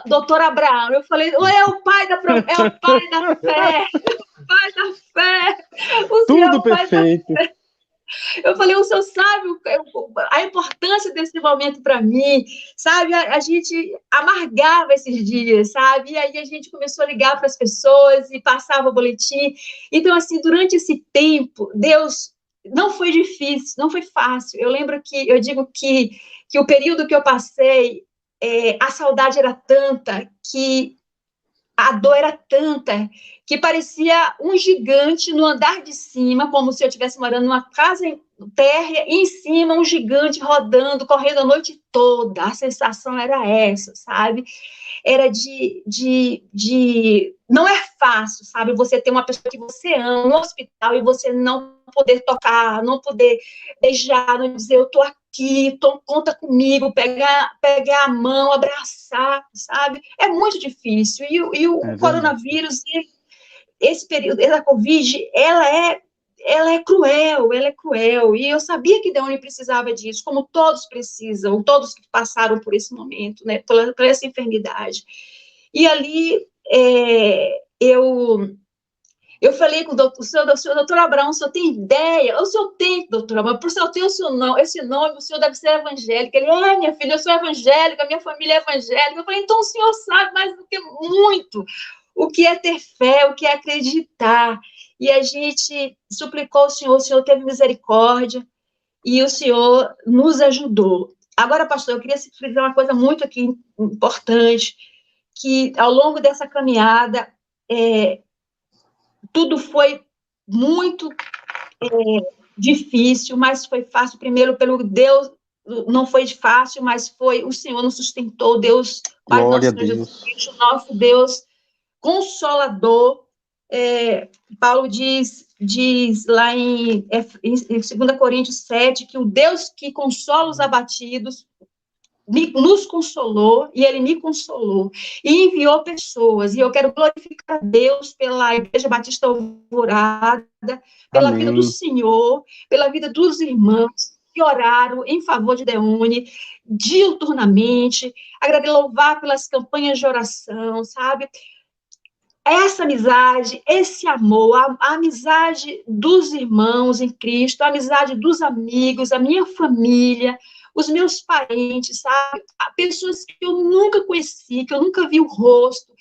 doutor Abraão. Eu falei, é o pai da fé, o pai da fé. Tudo perfeito. Eu falei, o senhor sabe a importância desse momento para mim, sabe? A gente amargava esses dias, sabe? E aí a gente começou a ligar para as pessoas e passava o boletim. Então, assim, durante esse tempo, Deus, não foi difícil, não foi fácil. Eu digo que o período que eu passei, a saudade era tanta, que a dor era tanta, que parecia um gigante no andar de cima, como se eu estivesse morando numa casa térrea, e em cima um gigante rodando, correndo a noite toda. A sensação era essa, sabe? Era não é fácil, sabe? Você ter uma pessoa que você ama no hospital e você não poder tocar, não poder beijar, não dizer, eu tô aqui, conta comigo, pegar a mão, abraçar, sabe? É muito difícil. E o coronavírus, esse período da Covid, ela é cruel, e eu sabia que Deone precisava disso, como todos precisam, todos que passaram por esse momento, né, por essa enfermidade. E ali, eu falei com o senhor doutor Abraão, o senhor tem ideia? O senhor tem, doutor Abraão, por senhor tem esse nome, o senhor deve ser evangélico. Ele, minha filha, eu sou evangélica, minha família é evangélica. Eu falei, então o senhor sabe mais do que muito o que é ter fé, o que é acreditar. E a gente suplicou o senhor teve misericórdia, e o senhor nos ajudou. Agora, pastor, eu queria dizer uma coisa muito aqui importante, que ao longo dessa caminhada, tudo foi muito difícil, mas foi fácil, primeiro pelo Deus, não foi fácil, mas foi, o Senhor nos sustentou, Deus, Pai nosso, Jesus Cristo, nosso Deus consolador. Paulo diz lá em 2 Coríntios 7, que o Deus que consola os abatidos nos consolou, e ele me consolou, e enviou pessoas, e eu quero glorificar a Deus pela Igreja Batista Alvorada, pela Amém. Vida do Senhor, pela vida dos irmãos que oraram em favor de Deone, diuturnamente, agradecer, louvar pelas campanhas de oração, sabe? Essa amizade, esse amor, a amizade dos irmãos em Cristo, a amizade dos amigos, a minha família, os meus parentes, sabe? Pessoas que eu nunca conheci, que eu nunca vi o rosto.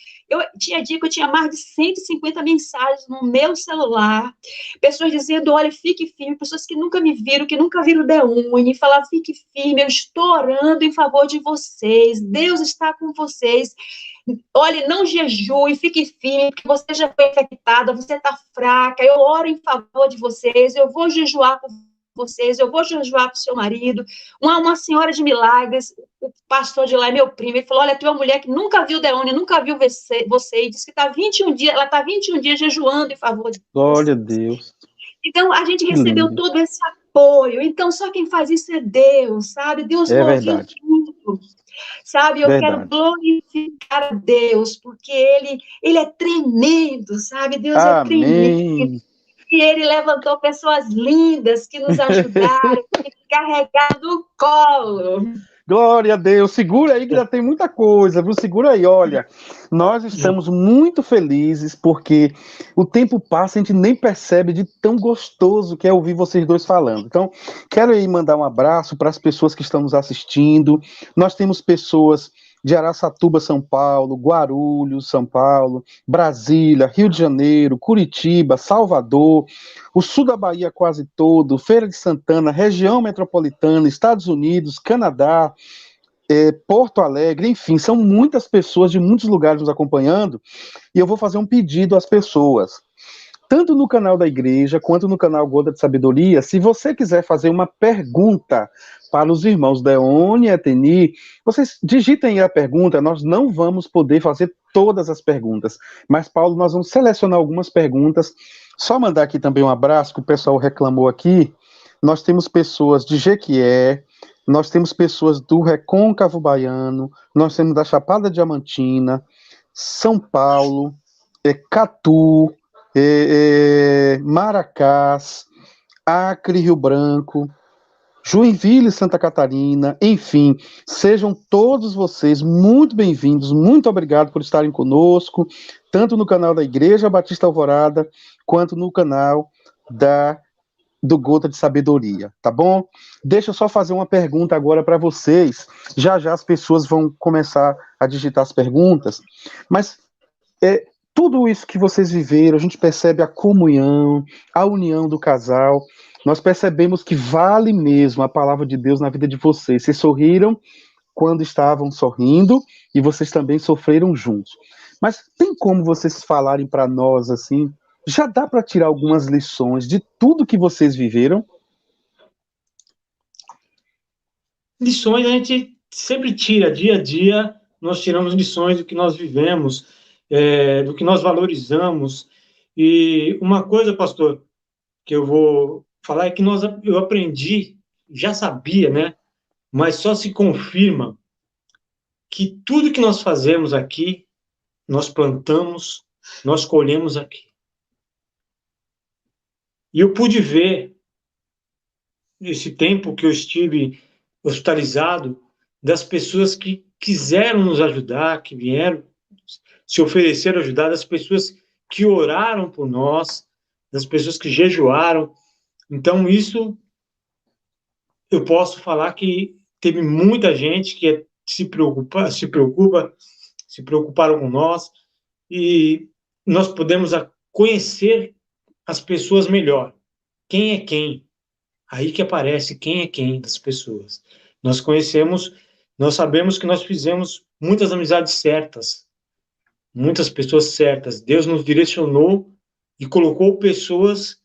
Tinha dia que eu tinha mais de 150 mensagens no meu celular, pessoas dizendo, olha, fique firme, pessoas que nunca me viram, que nunca viram Deune, falavam, fique firme, eu estou orando em favor de vocês, Deus está com vocês. Olha, não jejue, fique firme, porque você já foi infectada, você está fraca, eu oro em favor de vocês, eu vou jejuar por vocês, eu vou jejuar para o seu marido. Uma senhora de milagres, o pastor de lá é meu primo, ele falou, olha, tu é uma mulher que nunca viu Deone, nunca viu você, e disse que está 21 dias, ela está 21 dias jejuando em favor de vocês. Glória a Deus. Então, a gente Que recebeu lindo. todo esse apoio, então só quem faz isso é Deus, sabe? Deus É moveu verdade. tudo. Sabe, eu quero Verdade. glorificar a Deus, porque Ele é tremendo, sabe? Deus é tremendo. Amém. E Ele levantou pessoas lindas que nos ajudaram, que me carregaram no colo. Glória a Deus. Segura aí que já tem muita coisa, viu? Segura aí, olha. Nós estamos muito felizes porque o tempo passa e a gente nem percebe de tão gostoso que é ouvir vocês dois falando. Então, quero aí mandar um abraço para as pessoas que estão nos assistindo. Nós temos pessoas de Araçatuba, São Paulo, Guarulhos, São Paulo, Brasília, Rio de Janeiro, Curitiba, Salvador, o sul da Bahia quase todo, Feira de Santana, região metropolitana, Estados Unidos, Canadá, Porto Alegre, enfim, são muitas pessoas de muitos lugares nos acompanhando, e eu vou fazer um pedido às pessoas, tanto no canal da igreja, quanto no canal Gota de Sabedoria. Se você quiser fazer uma pergunta para os irmãos Deone e Ateni, vocês digitem aí a pergunta, nós não vamos poder fazer todas as perguntas, mas, Paulo, nós vamos selecionar algumas perguntas. Só mandar aqui também um abraço, que o pessoal reclamou aqui. Nós temos pessoas de Jequié, nós temos pessoas do Recôncavo Baiano, nós temos da Chapada Diamantina, São Paulo, Catu, Maracás, Acre, Rio Branco, Joinville, Santa Catarina, enfim, sejam todos vocês muito bem-vindos, muito obrigado por estarem conosco, tanto no canal da Igreja Batista Alvorada, quanto no canal do Gota de Sabedoria, tá bom? Deixa eu só fazer uma pergunta agora para vocês, já as pessoas vão começar a digitar as perguntas, mas tudo isso que vocês viveram, a gente percebe a comunhão, a união do casal, nós percebemos que vale mesmo a palavra de Deus na vida de vocês. Vocês sorriram quando estavam sorrindo e vocês também sofreram juntos. Mas tem como vocês falarem para nós assim? Já dá para tirar algumas lições de tudo que vocês viveram? Lições a gente sempre tira, dia a dia, nós tiramos lições do que nós vivemos, do que nós valorizamos. E uma coisa, pastor, que eu vou falar é que eu aprendi, já sabia, né? Mas só se confirma que tudo que nós fazemos aqui, nós plantamos, nós colhemos aqui. E eu pude ver, esse tempo que eu estive hospitalizado, das pessoas que quiseram nos ajudar, que vieram se ofereceram a ajudar, das pessoas que oraram por nós, das pessoas que jejuaram. Então, isso eu posso falar que teve muita gente que se preocuparam com nós, e nós podemos conhecer as pessoas melhor. Quem é quem? Aí que aparece quem é quem das pessoas. Nós conhecemos, nós sabemos que nós fizemos muitas amizades certas, muitas pessoas certas. Deus nos direcionou e colocou pessoas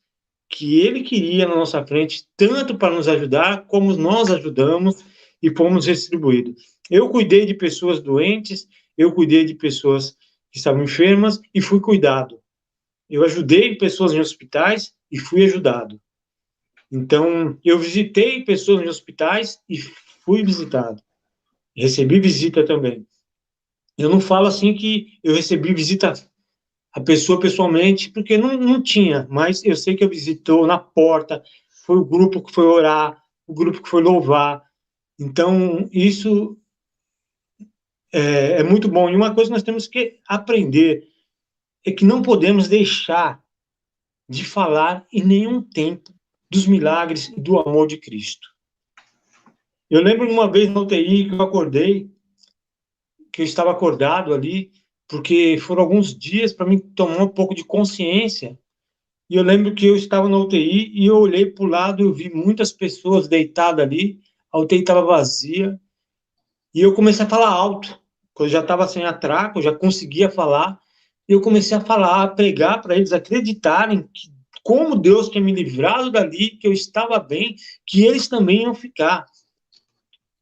que Ele queria na nossa frente, tanto para nos ajudar, como nós ajudamos e fomos retribuídos. Eu cuidei de pessoas doentes, eu cuidei de pessoas que estavam enfermas e fui cuidado. Eu ajudei pessoas em hospitais e fui ajudado. Então, eu visitei pessoas em hospitais e fui visitado. Recebi visita também. Eu não falo assim que eu recebi visita a pessoa pessoalmente, porque não tinha, mas eu sei que eu visitou na porta, foi o grupo que foi orar, o grupo que foi louvar. Então, isso é muito bom. E uma coisa que nós temos que aprender é que não podemos deixar de falar em nenhum tempo dos milagres e do amor de Cristo. Eu lembro de uma vez na UTI que eu acordei, que eu estava acordado ali, porque foram alguns dias para mim tomar um pouco de consciência. E eu lembro que eu estava na UTI e eu olhei para o lado e eu vi muitas pessoas deitadas ali, a UTI estava vazia, e eu comecei a falar alto, quando eu já estava sem atraco, eu já conseguia falar, e eu comecei a falar, a pregar para eles acreditarem que, como Deus tinha me livrado dali, que eu estava bem, que eles também iam ficar.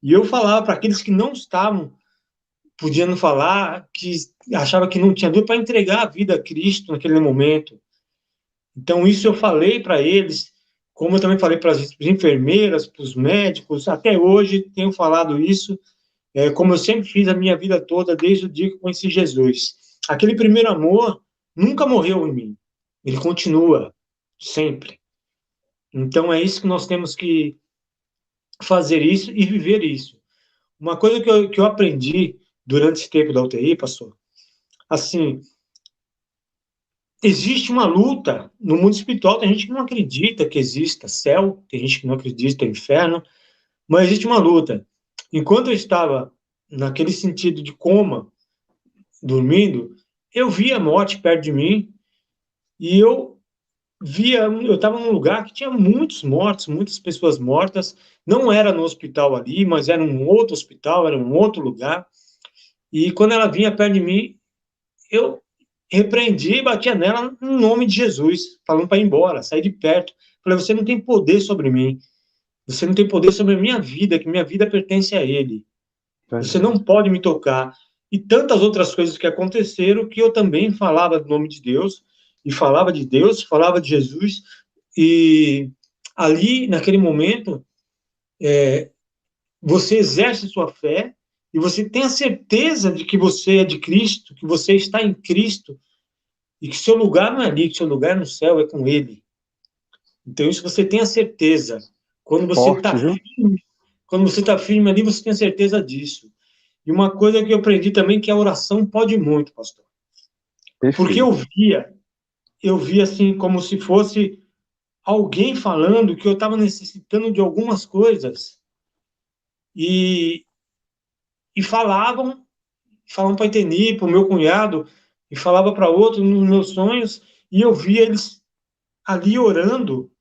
E eu falava para aqueles que não estavam podendo falar, que achava que não tinha dor, para entregar a vida a Cristo naquele momento. Então, isso eu falei para eles, como eu também falei para as enfermeiras, para os médicos, até hoje tenho falado isso, como eu sempre fiz a minha vida toda, desde o dia que conheci Jesus. Aquele primeiro amor nunca morreu em mim, ele continua, sempre. Então, é isso que nós temos que fazer isso e viver isso. Uma coisa que eu aprendi durante esse tempo da UTI, pastor, assim, existe uma luta no mundo espiritual. Tem gente que não acredita que exista céu, tem gente que não acredita em inferno, mas existe uma luta. Enquanto eu estava naquele sentido de coma, dormindo, eu via a morte perto de mim e eu estava num lugar que tinha muitos mortos, muitas pessoas mortas. Não era no hospital ali, mas era um outro hospital, era um outro lugar. E quando ela vinha perto de mim, eu repreendi e batia nela no nome de Jesus, falando para ir embora, sair de perto. Falei, você não tem poder sobre mim, você não tem poder sobre a minha vida, que minha vida pertence a Ele. Você não pode me tocar. E tantas outras coisas que aconteceram que eu também falava do nome de Deus, e falava de Deus, falava de Jesus, e ali, naquele momento, você exerce sua fé, e você tem a certeza de que você é de Cristo, que você está em Cristo, e que seu lugar não é ali, que seu lugar no céu é com Ele. Então, isso você tem a certeza. Quando você está firme, quando você está firme ali, você tem a certeza disso. E uma coisa que eu aprendi também, que a oração pode muito, pastor. Perfeito. Porque eu via assim, como se fosse alguém falando que eu estava necessitando de algumas coisas. E falavam para Iteni, para o meu cunhado, e falava para outro nos meus sonhos, e eu via eles ali orando,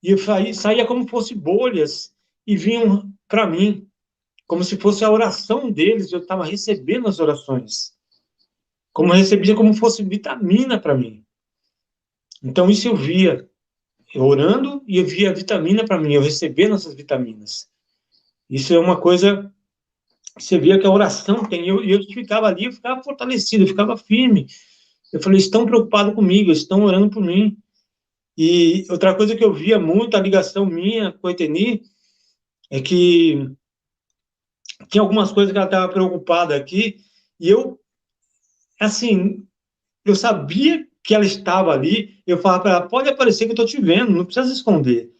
e eu saía como fosse bolhas, e vinham para mim, como se fosse a oração deles, eu estava recebendo as orações, como eu recebia como fosse vitamina para mim. Então, isso eu via, eu orando, e eu via vitamina para mim, eu recebendo essas vitaminas. Isso é uma coisa, você via que a oração tem, e eu ficava ali, eu ficava fortalecido, eu ficava firme. Eu falei, estão preocupados comigo, estão orando por mim. E outra coisa que eu via muito, a ligação minha com a Eteni, é que tinha algumas coisas que ela estava preocupada aqui, e eu, assim, eu sabia que ela estava ali, eu falava para ela, pode aparecer que eu estou te vendo, não precisa esconder.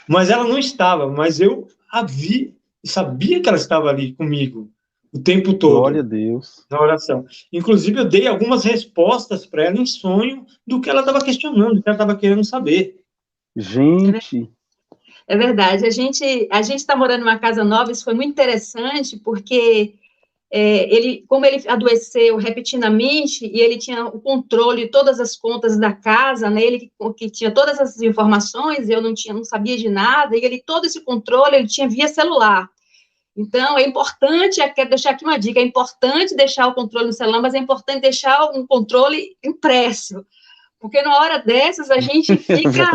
Mas ela não estava, mas eu a vi, sabia que ela estava ali comigo o tempo todo. Glória a Deus. Na oração. Inclusive, eu dei algumas respostas para ela em sonho do que ela estava questionando, do que ela estava querendo saber. Gente. É verdade. A gente está morando numa casa nova, isso foi muito interessante, porque como ele adoeceu repentinamente e ele tinha o controle de todas as contas da casa, né, ele que tinha todas as informações, eu não sabia de nada, e todo esse controle ele tinha via celular. Então, é importante, quero deixar aqui uma dica, é importante deixar o controle no celular, mas é importante deixar um controle impresso, porque na hora dessas a gente fica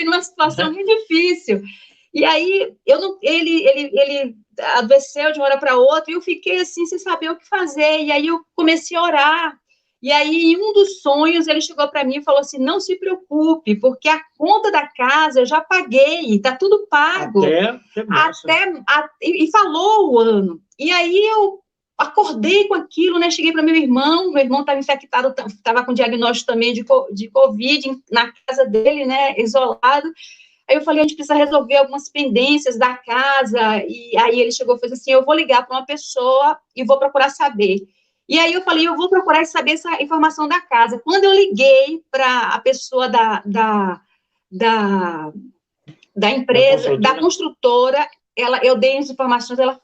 numa situação muito difícil. E aí, ele adoeceu de uma hora para outra, e eu fiquei assim, sem saber o que fazer. E aí eu comecei a orar. E aí, em um dos sonhos, ele chegou para mim e falou assim, não se preocupe, porque a conta da casa eu já paguei, está tudo pago. E falou o ano. E aí eu acordei com aquilo, né? Cheguei para meu irmão estava infectado, estava com diagnóstico também de Covid na casa dele, né? Isolado. Aí eu falei, a gente precisa resolver algumas pendências da casa, e aí ele chegou e fez assim, eu vou ligar para uma pessoa e vou procurar saber. E aí eu falei, eu vou procurar saber essa informação da casa. Quando eu liguei para a pessoa da empresa, da construtora, eu dei as informações, ela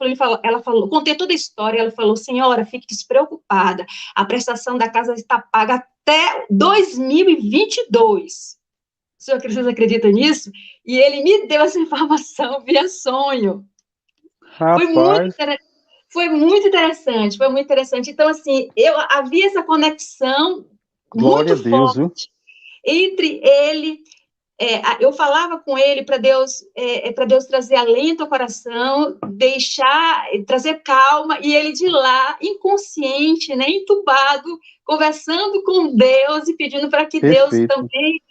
falou, contei toda a história, ela falou, senhora, fique despreocupada, a prestação da casa está paga até 2022. Vocês acreditam nisso? E ele me deu essa informação via sonho. Rapaz. Foi muito interessante. Então, assim, havia essa conexão Glória muito a Deus, viu? forte entre ele. Eu falava com ele para Deus trazer alento ao coração, trazer calma, e ele de lá, inconsciente, né, entubado, conversando com Deus e pedindo para que Deus também.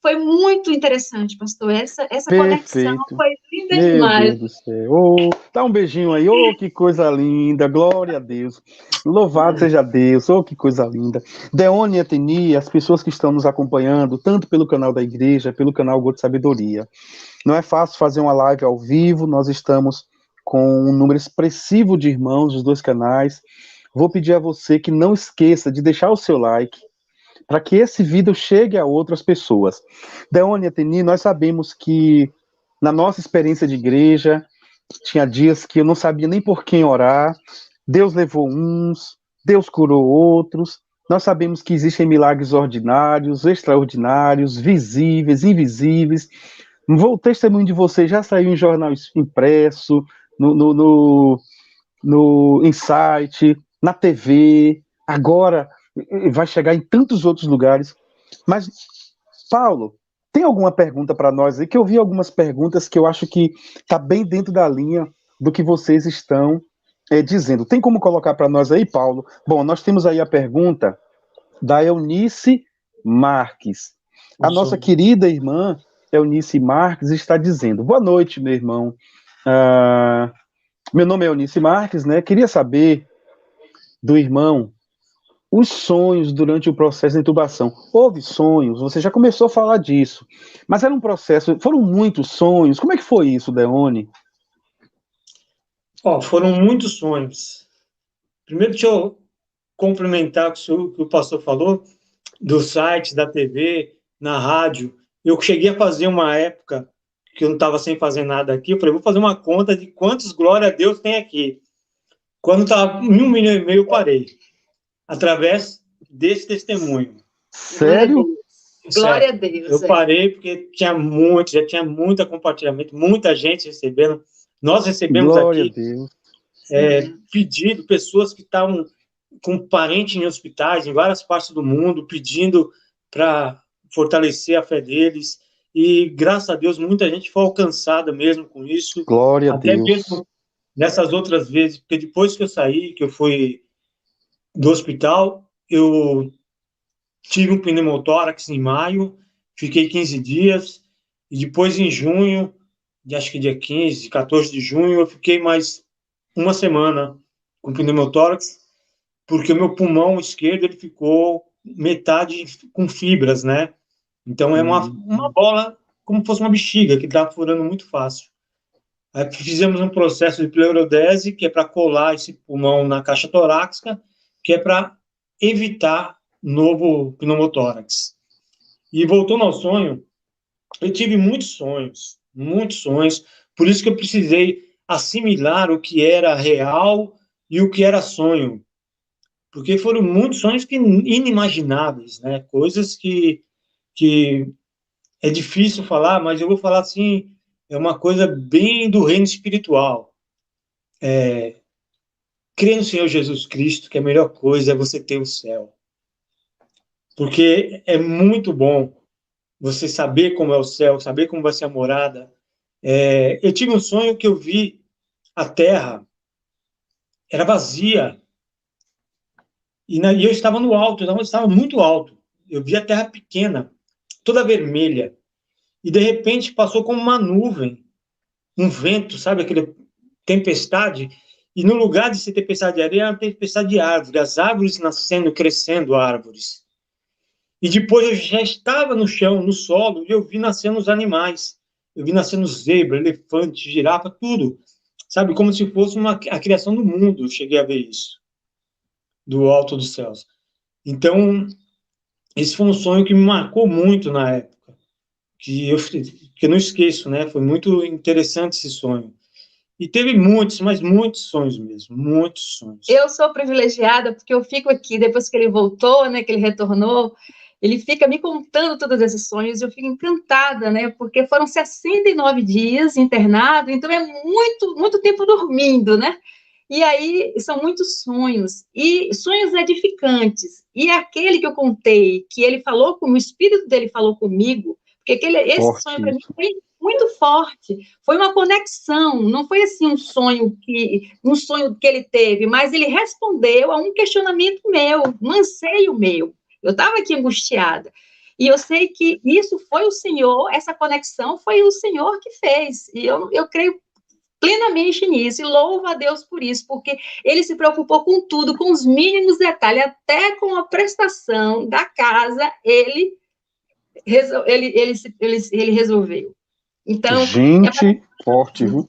Foi muito interessante, pastor. Essa conexão foi linda demais. Meu Deus do céu. Oh, dá um beijinho aí. Oh, que coisa linda. Glória a Deus. Louvado seja Deus. Oh, que coisa linda. Deone e Ateni, as pessoas que estão nos acompanhando, tanto pelo canal da igreja, pelo canal Gol de Sabedoria. Não é fácil fazer uma live ao vivo. Nós estamos com um número expressivo de irmãos dos dois canais. Vou pedir a você que não esqueça de deixar o seu like, para que esse vídeo chegue a outras pessoas. Deone e Ateni, nós sabemos que na nossa experiência de igreja, tinha dias que eu não sabia nem por quem orar, Deus levou uns, Deus curou outros, nós sabemos que existem milagres ordinários, extraordinários, visíveis, invisíveis. O testemunho de vocês já saiu em jornal impresso, no Insight, na TV, agora vai chegar em tantos outros lugares. Mas, Paulo, tem alguma pergunta para nós aí? Que eu vi algumas perguntas que eu acho que está bem dentro da linha do que vocês estão dizendo. Tem como colocar para nós aí, Paulo? Bom, nós temos aí a pergunta da Eunice Marques. A nossa querida irmã Eunice Marques está dizendo: boa noite, meu irmão. Meu nome é Eunice Marques, né? Queria saber do irmão os sonhos durante o processo de intubação. Houve sonhos, você já começou a falar disso, mas era um processo, foram muitos sonhos. Como é que foi isso, Deone? Foram muitos sonhos. Primeiro, deixa eu complementar o que o pastor falou, do site, da TV, na rádio. Eu cheguei a fazer uma época que eu não estava sem fazer nada aqui, eu falei, vou fazer uma conta de quantos glória a Deus tem aqui. Quando estava em 1,5 milhão, eu parei. Através desse testemunho. Sério? Glória a Deus. Eu parei porque já tinha muito compartilhamento, muita gente recebendo. Nós recebemos Glória aqui a Deus. pedido, pessoas que estavam com parentes em hospitais, em várias partes do mundo, pedindo para fortalecer a fé deles. E, graças a Deus, muita gente foi alcançada mesmo com isso. Glória a Deus. Até mesmo nessas outras vezes, porque depois que eu saí, que eu fui do hospital, eu tive um pneumotórax em maio, fiquei 15 dias, e depois em junho, acho que dia 15, 14 de junho, eu fiquei mais uma semana com pneumotórax, porque o meu pulmão esquerdo ele ficou metade com fibras, né? Então é uma bola, como se fosse uma bexiga, que está furando muito fácil. Aí fizemos um processo de pleurodese, que é para colar esse pulmão na caixa torácica, que é para evitar novo pneumotórax. E voltando ao sonho, eu tive muitos sonhos, por isso que eu precisei assimilar o que era real e o que era sonho, porque foram muitos sonhos inimagináveis, né? Coisas que é difícil falar, mas eu vou falar assim, é uma coisa bem do reino espiritual. Crer no Senhor Jesus Cristo, que a melhor coisa é você ter o céu. Porque é muito bom você saber como é o céu, saber como vai ser a morada. Eu tive um sonho que eu vi a terra, era vazia, e eu estava no alto, eu estava muito alto. Eu vi a terra pequena, toda vermelha, e de repente passou como uma nuvem, um vento, sabe, aquele tempestade, e no lugar de ser tempestade de areia, era uma tempestade de árvores, as árvores nascendo, crescendo árvores. E depois eu já estava no chão, no solo, e eu vi nascendo os animais. Eu vi nascendo zebra, elefante, girafa, tudo. Sabe, como se fosse a criação do mundo. Eu cheguei a ver isso, do alto dos céus. Então, esse foi um sonho que me marcou muito na época, que eu não esqueço, né? Foi muito interessante esse sonho. E teve muitos, mas muitos sonhos mesmo, muitos sonhos. Eu sou privilegiada porque eu fico aqui, depois que ele voltou, né, que ele retornou, ele fica me contando todos esses sonhos, eu fico encantada, né, porque foram 69 dias internado, então é muito, muito tempo dormindo, né, e aí são muitos sonhos, e sonhos edificantes, e aquele que eu contei, que ele falou, como o espírito dele falou comigo, porque esse sonho para mim foi muito forte, foi uma conexão, não foi assim um sonho que ele teve, mas ele respondeu a um questionamento meu, um anseio meu. Eu estava aqui angustiada. E eu sei que isso foi o Senhor, essa conexão foi o Senhor que fez. E eu creio plenamente nisso, e louvo a Deus por isso, porque ele se preocupou com tudo, com os mínimos detalhes, até com a prestação da casa, ele resolveu. Então, gente, forte, viu?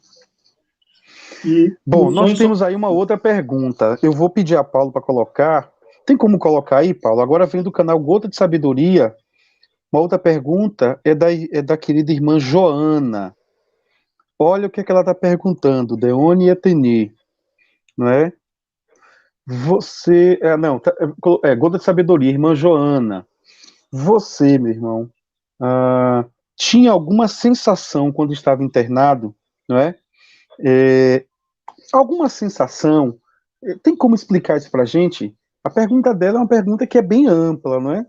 Bom, nós temos aí uma outra pergunta. Eu vou pedir a Paulo para colocar. Tem como colocar aí, Paulo? Agora vem do canal Gota de Sabedoria. Uma outra pergunta é da querida irmã Joana. Olha o que ela está perguntando, Deone Eteni, não é? Você, Gota de Sabedoria, irmã Joana. Você, meu irmão, tinha alguma sensação quando estava internado, não é? Alguma sensação? Tem como explicar isso pra gente? A pergunta dela é uma pergunta que é bem ampla, não é?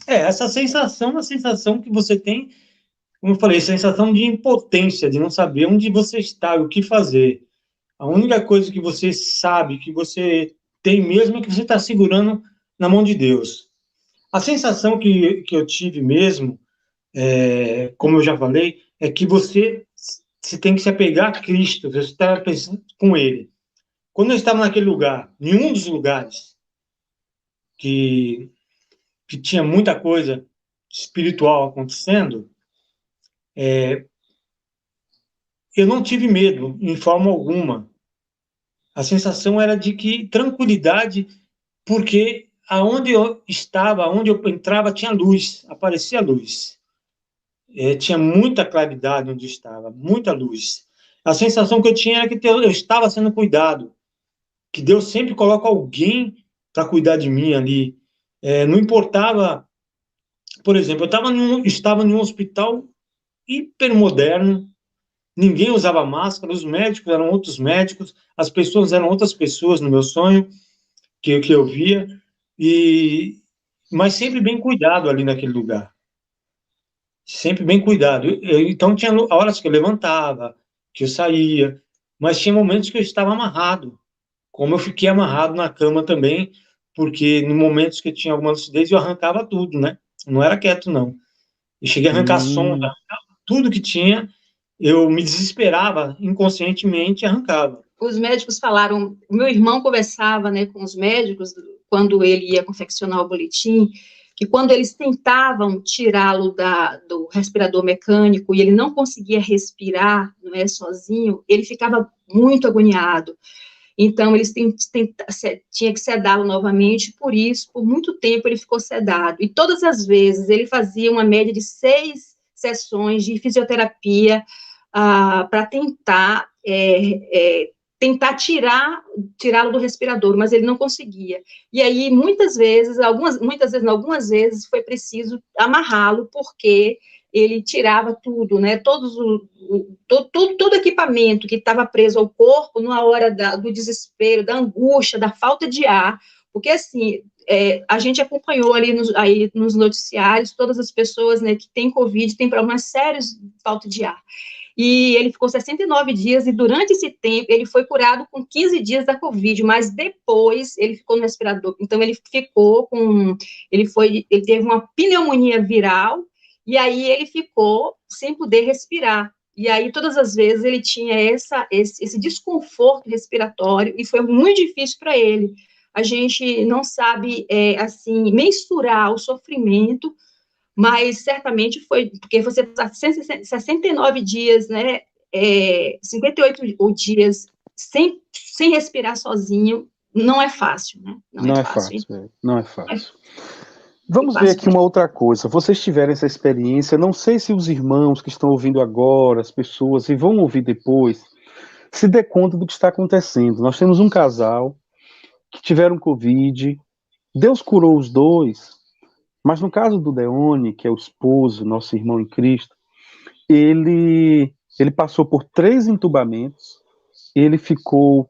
Essa sensação é uma sensação que você tem, como eu falei, sensação de impotência, de não saber onde você está, o que fazer. A única coisa que você sabe, que você tem mesmo, é que você está segurando na mão de Deus. A sensação que eu tive mesmo, como eu já falei, é que você tem que se apegar a Cristo, você está pensando com Ele. Quando eu estava naquele lugar, em um dos lugares que tinha muita coisa espiritual acontecendo, eu não tive medo, em forma alguma. A sensação era de que tranquilidade, porque aonde eu estava, aonde eu entrava, tinha luz, aparecia luz. Tinha muita claridade onde estava, muita luz. A sensação que eu tinha era que eu estava sendo cuidado, que Deus sempre coloca alguém para cuidar de mim ali. Não importava, por exemplo, eu estava em um hospital hipermoderno, ninguém usava máscara, os médicos eram outros médicos, as pessoas eram outras pessoas no meu sonho, que eu via, mas sempre bem cuidado ali naquele lugar. Sempre bem cuidado. Então, tinha horas que eu levantava, que eu saía, mas tinha momentos que eu estava amarrado, como eu fiquei amarrado na cama também, porque no momentos que eu tinha alguma lucidez, eu arrancava tudo, né? Não era quieto, não. Eu cheguei a arrancar sonda, tudo que tinha, eu me desesperava, inconscientemente arrancava. Os médicos falaram, o meu irmão conversava, né, com os médicos, quando ele ia confeccionar o boletim, que quando eles tentavam tirá-lo do respirador mecânico e ele não conseguia respirar, não é, sozinho, ele ficava muito agoniado. Então, eles tinha que sedá-lo novamente, por isso, por muito tempo, ele ficou sedado. E todas as vezes, ele fazia uma média de 6 sessões de fisioterapia para tentar tirá-lo do respirador, mas ele não conseguia. E aí, algumas vezes, foi preciso amarrá-lo, porque ele tirava tudo, né, todo equipamento que estava preso ao corpo na hora do desespero, da angústia, da falta de ar, porque, assim, a gente acompanhou ali nos noticiários, todas as pessoas, né, que têm Covid, têm problemas sérios de falta de ar. E ele ficou 69 dias, e durante esse tempo, ele foi curado com 15 dias da Covid, mas depois ele ficou no respirador. Então, ele teve uma pneumonia viral, e aí ele ficou sem poder respirar. E aí, todas as vezes, ele tinha esse desconforto respiratório, e foi muito difícil para ele. A gente não sabe, assim, mensurar o sofrimento, mas certamente foi, porque você está 69 dias, né, 58 dias sem respirar sozinho, não é fácil, né? Não é fácil. Vamos ver aqui uma outra coisa. Vocês tiveram essa experiência, não sei se os irmãos que estão ouvindo agora, as pessoas e vão ouvir depois, se dê conta do que está acontecendo. Nós temos um casal que tiveram Covid, Deus curou os dois, mas no caso do Deone, que é o esposo, nosso irmão em Cristo, ele passou por 3 entubamentos, ele ficou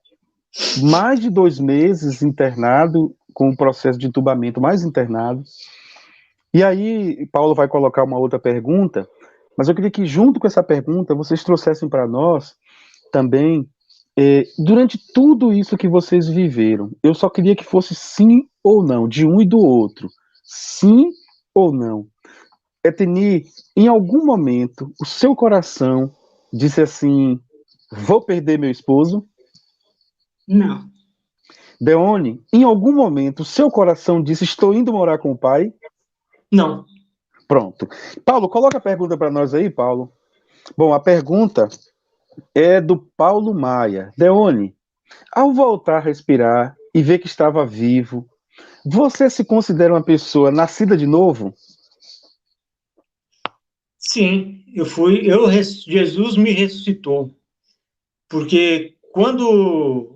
mais de 2 meses internado, com o processo de entubamento mais internado. E aí, Paulo vai colocar uma outra pergunta, mas eu queria que, junto com essa pergunta, vocês trouxessem para nós também, durante tudo isso que vocês viveram, eu só queria que fosse sim ou não, de um e do outro. Sim ou não. Eteni, em algum momento, o seu coração disse assim, vou perder meu esposo? Não. Deone, em algum momento, o seu coração disse, estou indo morar com o pai? Não. Pronto. Paulo, coloca a pergunta para nós aí, Paulo. Bom, a pergunta é do Paulo Maia. Deone, ao voltar a respirar e ver que estava vivo, você se considera uma pessoa nascida de novo? Sim, Jesus me ressuscitou. Porque quando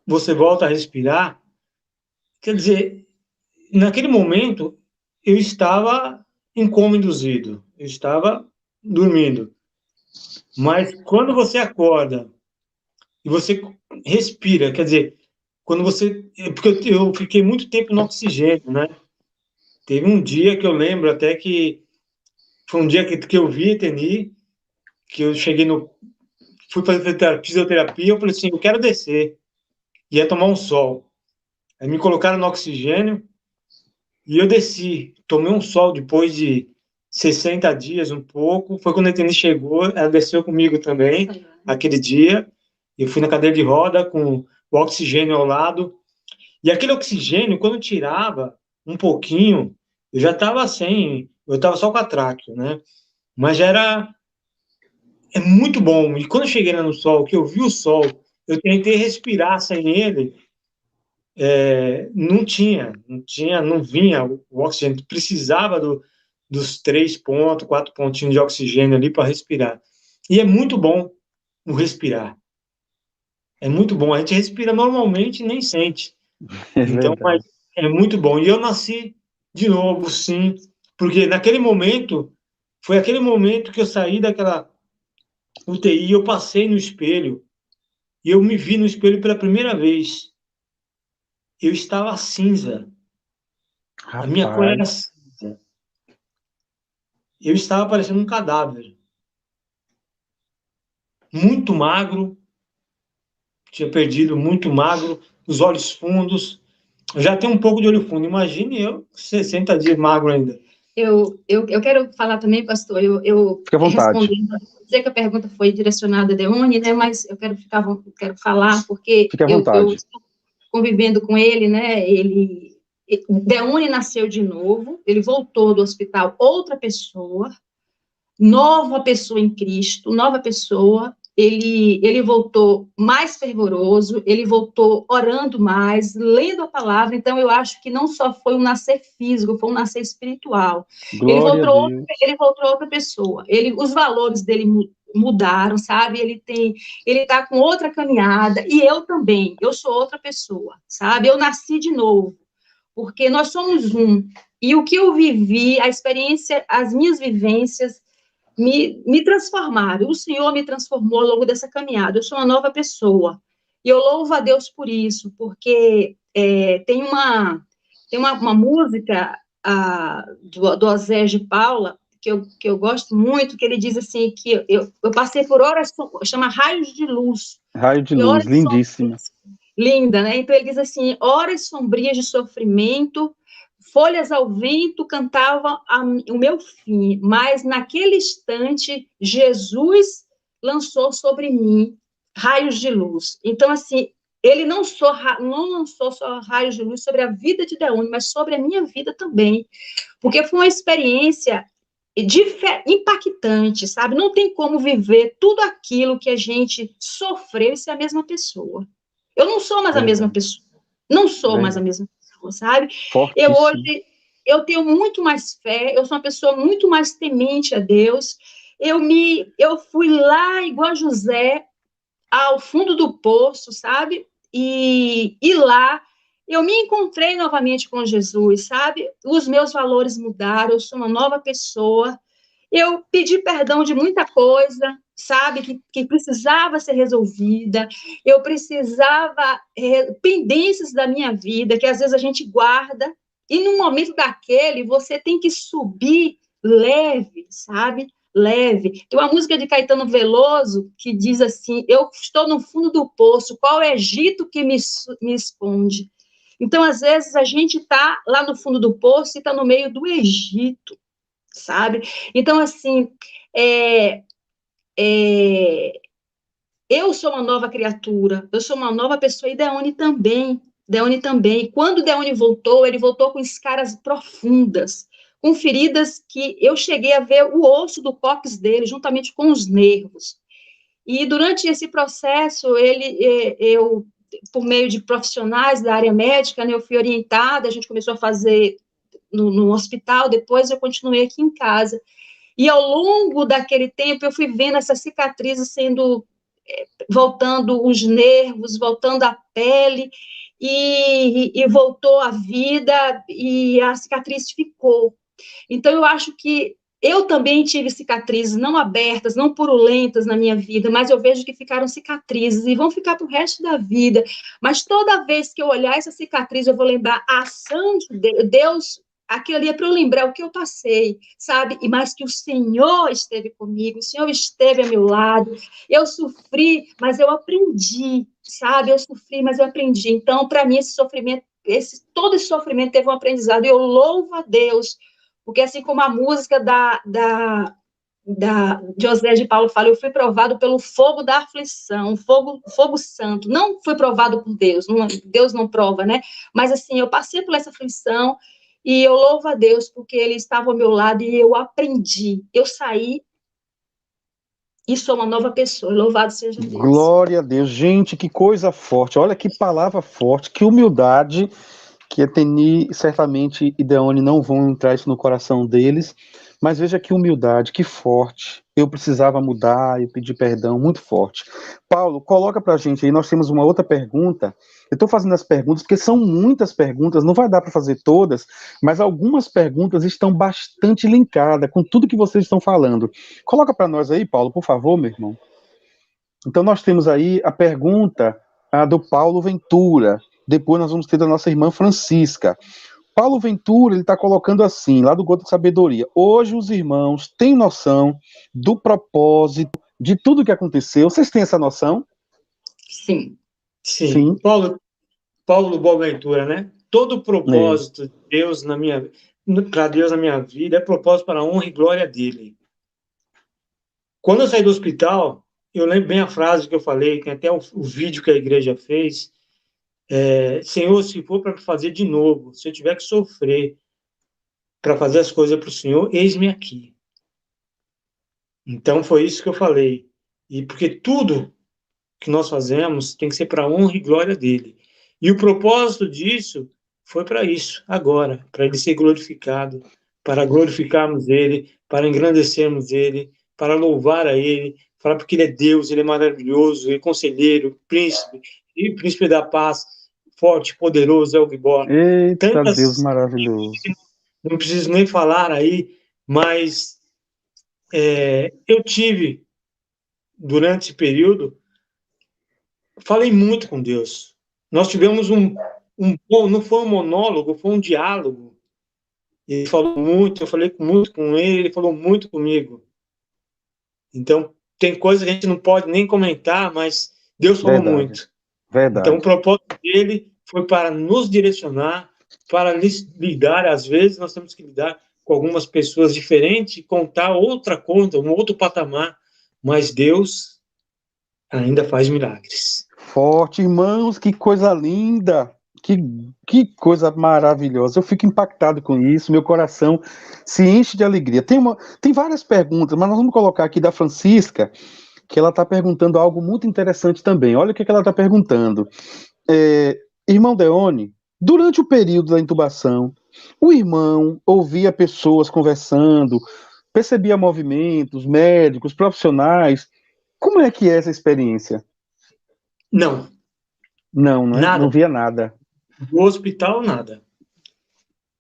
você volta a respirar, quer dizer, naquele momento eu estava em coma induzido, eu estava dormindo. Mas quando você acorda e você respira, quer dizer, quando você. Porque eu fiquei muito tempo no oxigênio, né? Teve um dia que eu lembro até que foi um dia que eu vi Eteni, que eu cheguei no. Fui fazer fisioterapia, eu falei assim: eu quero descer, ia tomar um sol. Aí me colocaram no oxigênio e eu desci. Tomei um sol depois de 60 dias, um pouco. Foi quando a Eteni chegou, ela desceu comigo também, aquele dia. Eu fui na cadeira de roda com o oxigênio ao lado. E aquele oxigênio, quando tirava um pouquinho, eu já estava sem, eu estava só com a tráqueo, né? Mas já era, é muito bom. E quando eu cheguei lá no sol, que eu vi o sol, eu tentei respirar sem ele, não vinha o oxigênio. Precisava dos 3 pontos, 4 pontinhos de oxigênio ali para respirar. E é muito bom o respirar. É muito bom. A gente respira normalmente e nem sente. É Então, mas verdade. é muito bom. E eu nasci de novo, sim, porque naquele momento, foi aquele momento que eu saí daquela UTI, eu passei no espelho e eu me vi no espelho pela primeira vez. Eu estava cinza, a minha cor era Rapaz, cinza. Eu estava parecendo um cadáver, muito magro, tinha perdido muito magro, os olhos fundos. Eu já tenho um pouco de olho fundo, imagine eu, 60 dias magro ainda. Eu quero falar também, pastor, eu fica à vontade. respondendo, sei que a pergunta foi direcionada a Deone, né, mas eu quero falar, porque Fique à eu vontade. estou convivendo com ele, né, Deone nasceu de novo, ele voltou do hospital outra pessoa, nova pessoa em Cristo, nova pessoa, ele voltou mais fervoroso, ele voltou orando mais, lendo a palavra, então eu acho que não só foi um nascer físico, foi um nascer espiritual. Glória a Deus. Ele voltou outra pessoa, os valores dele mudaram, sabe? Ele tá com outra caminhada, e eu também, eu sou outra pessoa, sabe? Eu nasci de novo, porque nós somos um, e o que eu vivi, a experiência, as minhas vivências, me transformaram. O Senhor me transformou ao longo dessa caminhada. Eu sou uma nova pessoa. E eu louvo a Deus por isso, porque tem uma música do Osés de Paula, que eu gosto muito, que ele diz assim, que eu passei por horas, chama Raios de Luz. Raio de E luz, horas lindíssima. linda, né? Então ele diz assim, horas sombrias de sofrimento, folhas ao vento cantavam o meu fim, mas naquele instante Jesus lançou sobre mim raios de luz. Então, assim, ele não lançou só raios de luz sobre a vida de Deone, mas sobre a minha vida também, porque foi uma experiência impactante, sabe? Não tem como viver tudo aquilo que a gente sofreu e ser a mesma pessoa. Eu não sou mais a mesma Verdade. pessoa. Não sou mais a Verdade. mesma pessoa, sabe? Eu Fortíssimo. hoje eu tenho muito mais fé, eu sou uma pessoa muito mais temente a Deus. Eu fui lá, igual a José, ao fundo do poço, sabe? E lá eu me encontrei novamente com Jesus, sabe? Os meus valores mudaram, eu sou uma nova pessoa. Eu pedi perdão de muita coisa, sabe? Que precisava ser resolvida. Eu precisava pendências da minha vida, que às vezes a gente guarda. E no momento daquele, você tem que subir leve, sabe? Leve. Tem uma música de Caetano Veloso que diz assim: eu estou no fundo do poço, qual é Egito que me esconde? Então, às vezes, a gente está lá no fundo do poço e está no meio do Egito, sabe? Então, assim, eu sou uma nova criatura, eu sou uma nova pessoa, e Deone também. Deone também. Quando Deone voltou, ele voltou com escaras profundas, com feridas que eu cheguei a ver o osso do cóccix dele, juntamente com os nervos. E durante esse processo, eu, por meio de profissionais da área médica, né, eu fui orientada, a gente começou a fazer no hospital, depois eu continuei aqui em casa. E ao longo daquele tempo, eu fui vendo essas cicatrizes voltando os nervos, voltando a pele, e voltou a vida, e a cicatriz ficou. Então, eu acho que eu também tive cicatrizes não abertas, não purulentas na minha vida, mas eu vejo que ficaram cicatrizes e vão ficar para o resto da vida. Mas toda vez que eu olhar essa cicatriz, eu vou lembrar a ação de Deus. Aquilo ali é para eu lembrar o que eu passei, sabe? E mais que o Senhor esteve comigo, o Senhor esteve ao meu lado. Eu sofri, mas eu aprendi, sabe? Eu sofri, mas eu aprendi. Então, para mim, esse sofrimento, todo esse sofrimento teve um aprendizado. E eu louvo a Deus, porque assim como a música da José de Paulo fala, eu fui provado pelo fogo da aflição, fogo santo. Não fui provado por Deus, Deus não prova, né? Mas assim, eu passei por essa aflição, e eu louvo a Deus, porque Ele estava ao meu lado, e eu aprendi. Eu saí e sou uma nova pessoa. Louvado seja Deus. Glória a Deus. Gente, que coisa forte. Olha que palavra forte, que humildade, que Eteni, certamente, e Deone não vão entrar isso no coração deles, mas veja que humildade, que forte. Eu precisava mudar, eu pedi perdão, muito forte. Paulo, coloca pra gente aí, nós temos uma outra pergunta. Eu estou fazendo as perguntas porque são muitas perguntas, não vai dar para fazer todas, mas algumas perguntas estão bastante linkadas com tudo que vocês estão falando. Coloca para nós aí, Paulo, por favor, meu irmão. Então nós temos aí a pergunta do Paulo Ventura. Depois nós vamos ter da nossa irmã Francisca. Paulo Ventura, ele está colocando assim, lá do Gota de Sabedoria: hoje os irmãos têm noção do propósito de tudo que aconteceu. Vocês têm essa noção? Sim. Sim. Paulo Boaventura, né? Todo o propósito de Deus para Deus na minha vida é propósito para a honra e glória dele. Quando eu saí do hospital, eu lembro bem a frase que eu falei, tem até o vídeo que a igreja fez. Senhor, se for para fazer de novo, se eu tiver que sofrer para fazer as coisas para o Senhor, eis-me aqui. Então, foi isso que eu falei. E porque tudo que nós fazemos tem que ser para a honra e glória dele. E o propósito disso foi para isso, agora, para ele ser glorificado, para glorificarmos ele, para engrandecermos ele, para louvar a ele, falar porque ele é Deus, ele é maravilhoso, ele é conselheiro, príncipe da paz, forte, poderoso, é o Gibor. Eita, Deus maravilhoso. Não preciso nem falar aí, mas eu tive, durante esse período, falei muito com Deus. Nós tivemos não foi um monólogo, foi um diálogo. Ele falou muito, eu falei muito com ele, ele falou muito comigo. Então, tem coisas que a gente não pode nem comentar, mas Deus falou muito. Verdade. Então, o propósito dele foi para nos direcionar, para lidar. Às vezes, nós temos que lidar com algumas pessoas diferentes, contar outra conta, um outro patamar, mas Deus ainda faz milagres. Forte, irmãos, que coisa linda, que coisa maravilhosa. Eu fico impactado com isso, meu coração se enche de alegria. Tem várias perguntas, mas nós vamos colocar aqui da Francisca, que ela está perguntando algo muito interessante também. Olha o que ela está perguntando. Irmão Deone, durante o período da intubação, O irmão ouvia pessoas conversando, percebia movimentos, médicos, profissionais. Como é que é essa experiência? Não, Não, não é? Não nada. via nada. Do hospital, nada.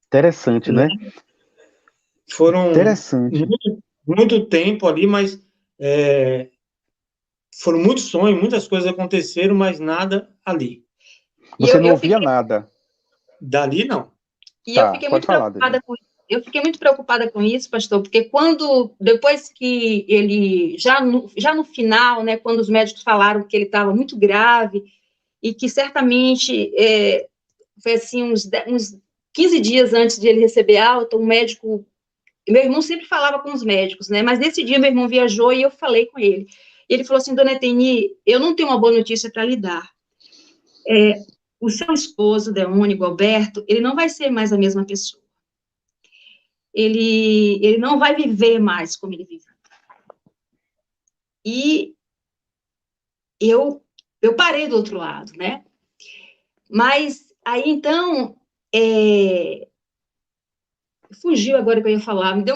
Interessante, né? Foram Interessante. muito tempo ali, mas foram muitos sonhos, muitas coisas aconteceram, mas nada ali. Você não ouvia nada. Dali, não. E eu Tá, fiquei pode muito falar, preocupada Dani. com isso. Eu fiquei muito preocupada com isso, pastor, porque depois que ele, já no final, né, quando os médicos falaram que ele estava muito grave e que certamente foi assim uns 15 dias antes de ele receber alta, um médico, meu irmão sempre falava com os médicos, né, mas nesse dia meu irmão viajou e eu falei com ele. E ele falou assim, dona Eteni, eu não tenho uma boa notícia para lhe dar. O seu esposo, Deônigo Alberto, ele não vai ser mais a mesma pessoa. Ele não vai viver mais como ele viveu. E eu parei do outro lado, né? Mas aí, então, fugiu agora o que eu ia falar, me deu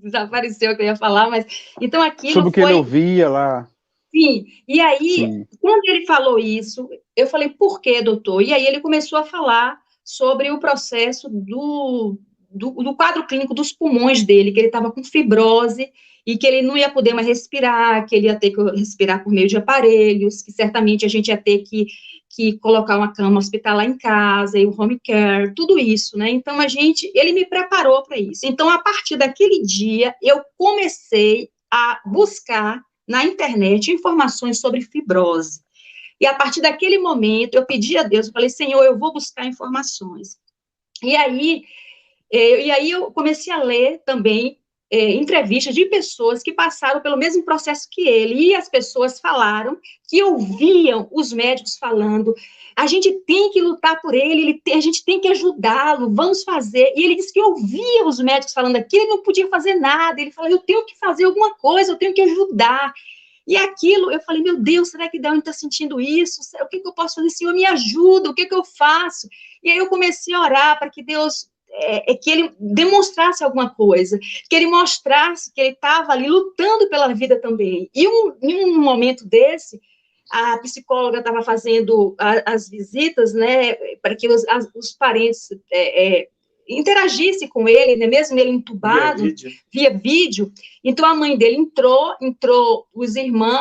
desapareceu o que eu ia falar, mas, então, aquilo sobre o que foi... ele ouvia lá. Sim, e aí, Sim. quando ele falou isso, eu falei, por quê, doutor? E aí ele começou a falar sobre o processo do quadro clínico dos pulmões dele, que ele estava com fibrose e que ele não ia poder mais respirar, que ele ia ter que respirar por meio de aparelhos, que certamente a gente ia ter que colocar uma cama hospitalar em casa, e o home care, tudo isso, né? Então, ele me preparou para isso. Então, a partir daquele dia, eu comecei a buscar na internet informações sobre fibrose. E a partir daquele momento, eu pedi a Deus, eu falei, Senhor, eu vou buscar informações. E aí eu comecei a ler também entrevistas de pessoas que passaram pelo mesmo processo que ele, e as pessoas falaram que ouviam os médicos falando, a gente tem que lutar por ele, a gente tem que ajudá-lo, vamos fazer. E ele disse que ouvia os médicos falando aquilo, ele não podia fazer nada, ele falou, eu tenho que fazer alguma coisa, eu tenho que ajudar. E aquilo, eu falei, meu Deus, será que Deus está sentindo isso? O que eu posso fazer? Senhor, me ajuda, o que eu faço? E aí eu comecei a orar para que Deus, que ele demonstrasse alguma coisa, que ele mostrasse que ele estava ali lutando pela vida também. E em um momento desse, a psicóloga estava fazendo as visitas, né, para que os parentes interagisse com ele, né, mesmo ele entubado, via vídeo. Então, a mãe dele entrou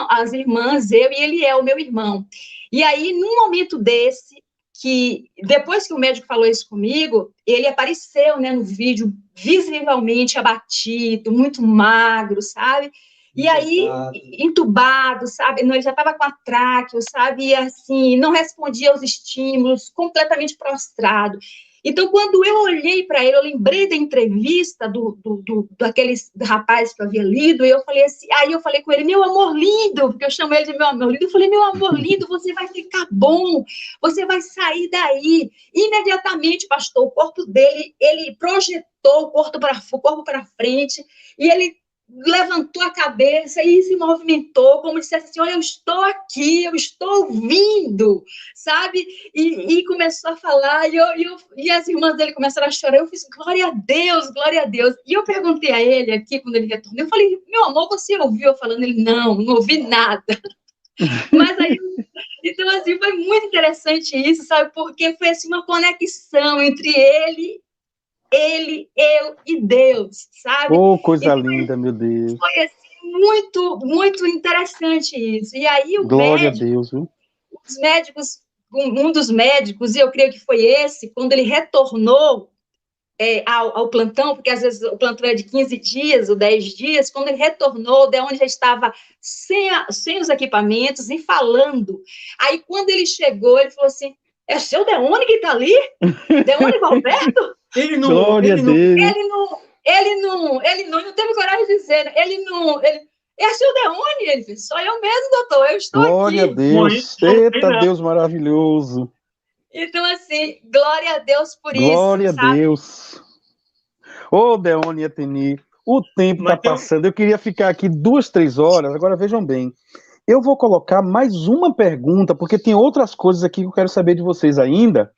as irmãs, eu e ele o meu irmão. E aí, num momento desse, que depois que o médico falou isso comigo, ele apareceu, né, no vídeo, visivelmente abatido, muito magro, sabe? E aí, entubado, sabe? Ele já estava com a tráqueo, sabe? E assim, não respondia aos estímulos, completamente prostrado. Então, quando eu olhei para ele, eu lembrei da entrevista daquele rapaz que eu havia lido, e eu falei assim, aí eu falei com ele, meu amor lindo, porque eu chamo ele de meu amor lindo, eu falei, meu amor lindo, você vai ficar bom, você vai sair daí. Imediatamente, pastor, o corpo dele, ele projetou o corpo para frente, e ele levantou a cabeça e se movimentou, como se dissesse assim, olha, eu estou aqui, eu estou ouvindo, sabe? E começou a falar, e as irmãs dele começaram a chorar, eu fiz, glória a Deus, glória a Deus. E eu perguntei a ele aqui, quando ele retornou, eu falei, meu amor, você ouviu eu falando? Ele, não ouvi nada. Mas aí, então, assim, foi muito interessante isso, sabe? Porque foi, assim, uma conexão entre ele, eu e Deus, sabe? Oh, coisa então, linda, meu Deus. Foi, assim, muito, muito interessante isso. E aí, Glória a Deus, viu? os médicos, um dos médicos, e eu creio que foi esse, quando ele retornou ao plantão, porque às vezes o plantão é de 15 dias ou 10 dias, quando ele retornou, de onde já estava sem os equipamentos e falando. Aí, quando ele chegou, ele falou assim, é seu Deone que está ali? Deone Alberto? Glória a Deus. Ele não teve coragem de dizer, é seu Deone? Ele disse, sou eu mesmo, doutor, eu estou Glória aqui. Glória a Deus, eita Deus maravilhoso. Então, assim, glória a Deus por glória isso, Glória a Deus. Ô, Deone Eteni, o tempo está passando, eu queria ficar aqui 2, 3 horas, agora vejam bem, eu vou colocar mais uma pergunta, porque tem outras coisas aqui que eu quero saber de vocês ainda.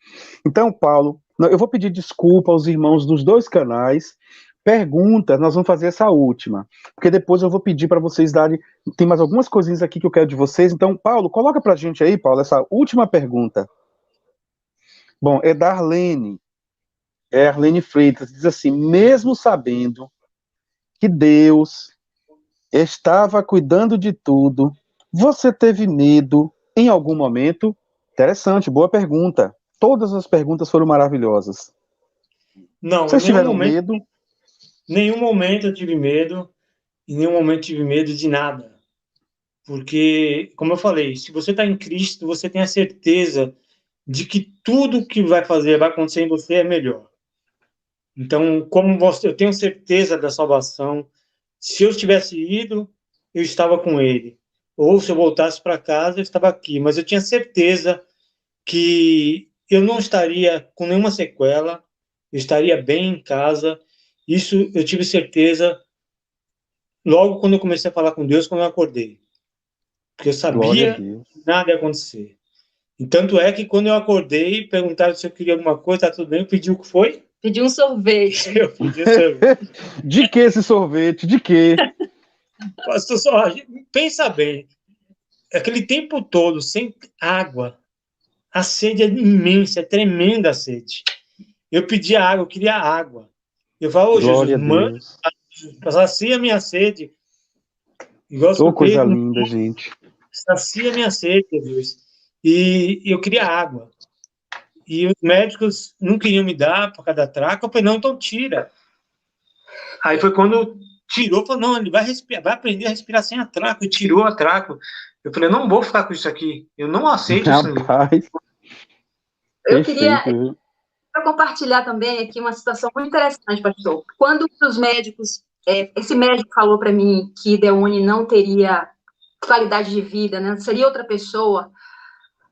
Então, Paulo, Não, eu vou pedir desculpa aos irmãos dos dois canais. Perguntas, nós vamos fazer essa última, porque depois eu vou pedir para vocês darem. Tem mais algumas coisinhas aqui que eu quero de vocês. Então, Paulo, coloca para a gente aí, Paulo, essa última pergunta. Bom, é da Arlene. É Arlene Freitas. Diz assim: mesmo sabendo que Deus estava cuidando de tudo, você teve medo em algum momento? Interessante, boa pergunta. Todas as perguntas foram maravilhosas. Não, Vocês tiveram medo? nenhum momento eu tive medo, em nenhum momento tive medo de nada. Porque, como eu falei, se você está em Cristo, você tem a certeza de que tudo que vai fazer, vai acontecer em você é melhor. Então, eu tenho certeza da salvação, se eu tivesse ido, eu estava com ele. Ou se eu voltasse para casa, eu estava aqui. Mas eu tinha certeza que eu não estaria com nenhuma sequela, eu estaria bem em casa. Isso eu tive certeza logo quando eu comecei a falar com Deus, quando eu acordei. Porque eu Glória a sabia Deus. que nada ia acontecer. E tanto é que quando eu acordei, perguntaram se eu queria alguma coisa, tá tudo bem, eu pedi o que foi? Pedi um sorvete. Eu pedi um sorvete. De que esse sorvete? De que? Pastor, só, pensa bem, aquele tempo todo sem água, a sede é imensa, é tremenda a sede. Eu pedi água, eu queria água. Eu falo, ô Jesus, Glória a manda, Deus. sacia a minha sede. Igual eu Oh, coisa escutei, linda, gente. sacia a minha sede, Jesus. E eu queria água. E os médicos não queriam me dar por causa da traca. Eu falei, não, então tira. Aí foi quando tirou, falou, não, ele vai respirar, vai aprender a respirar sem a traca. E tirou a traca. Eu falei, eu não vou ficar com isso aqui. Eu não aceito isso. Rapaz, Eu queria perfeito, viu? compartilhar também aqui uma situação muito interessante, pastor. Quando os médicos, esse médico falou para mim que Deone não teria qualidade de vida, né? Seria outra pessoa.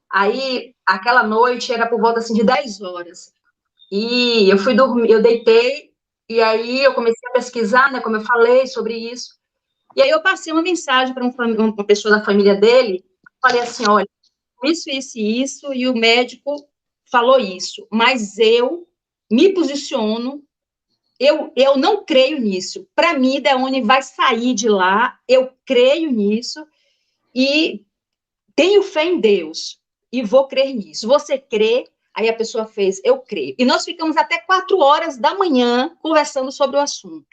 Aí, aquela noite, era por volta assim, de 10 horas. E eu fui dormir, eu deitei, e aí eu comecei a pesquisar, né, como eu falei, sobre isso. E aí eu passei uma mensagem para uma pessoa da família dele, falei assim, olha, isso e isso, e o médico falou isso, mas eu me posiciono, eu não creio nisso. Para mim, Deone vai sair de lá, eu creio nisso, e tenho fé em Deus e vou crer nisso. Você crê? Aí a pessoa fez, eu creio. E nós ficamos até 4 horas da manhã conversando sobre o assunto.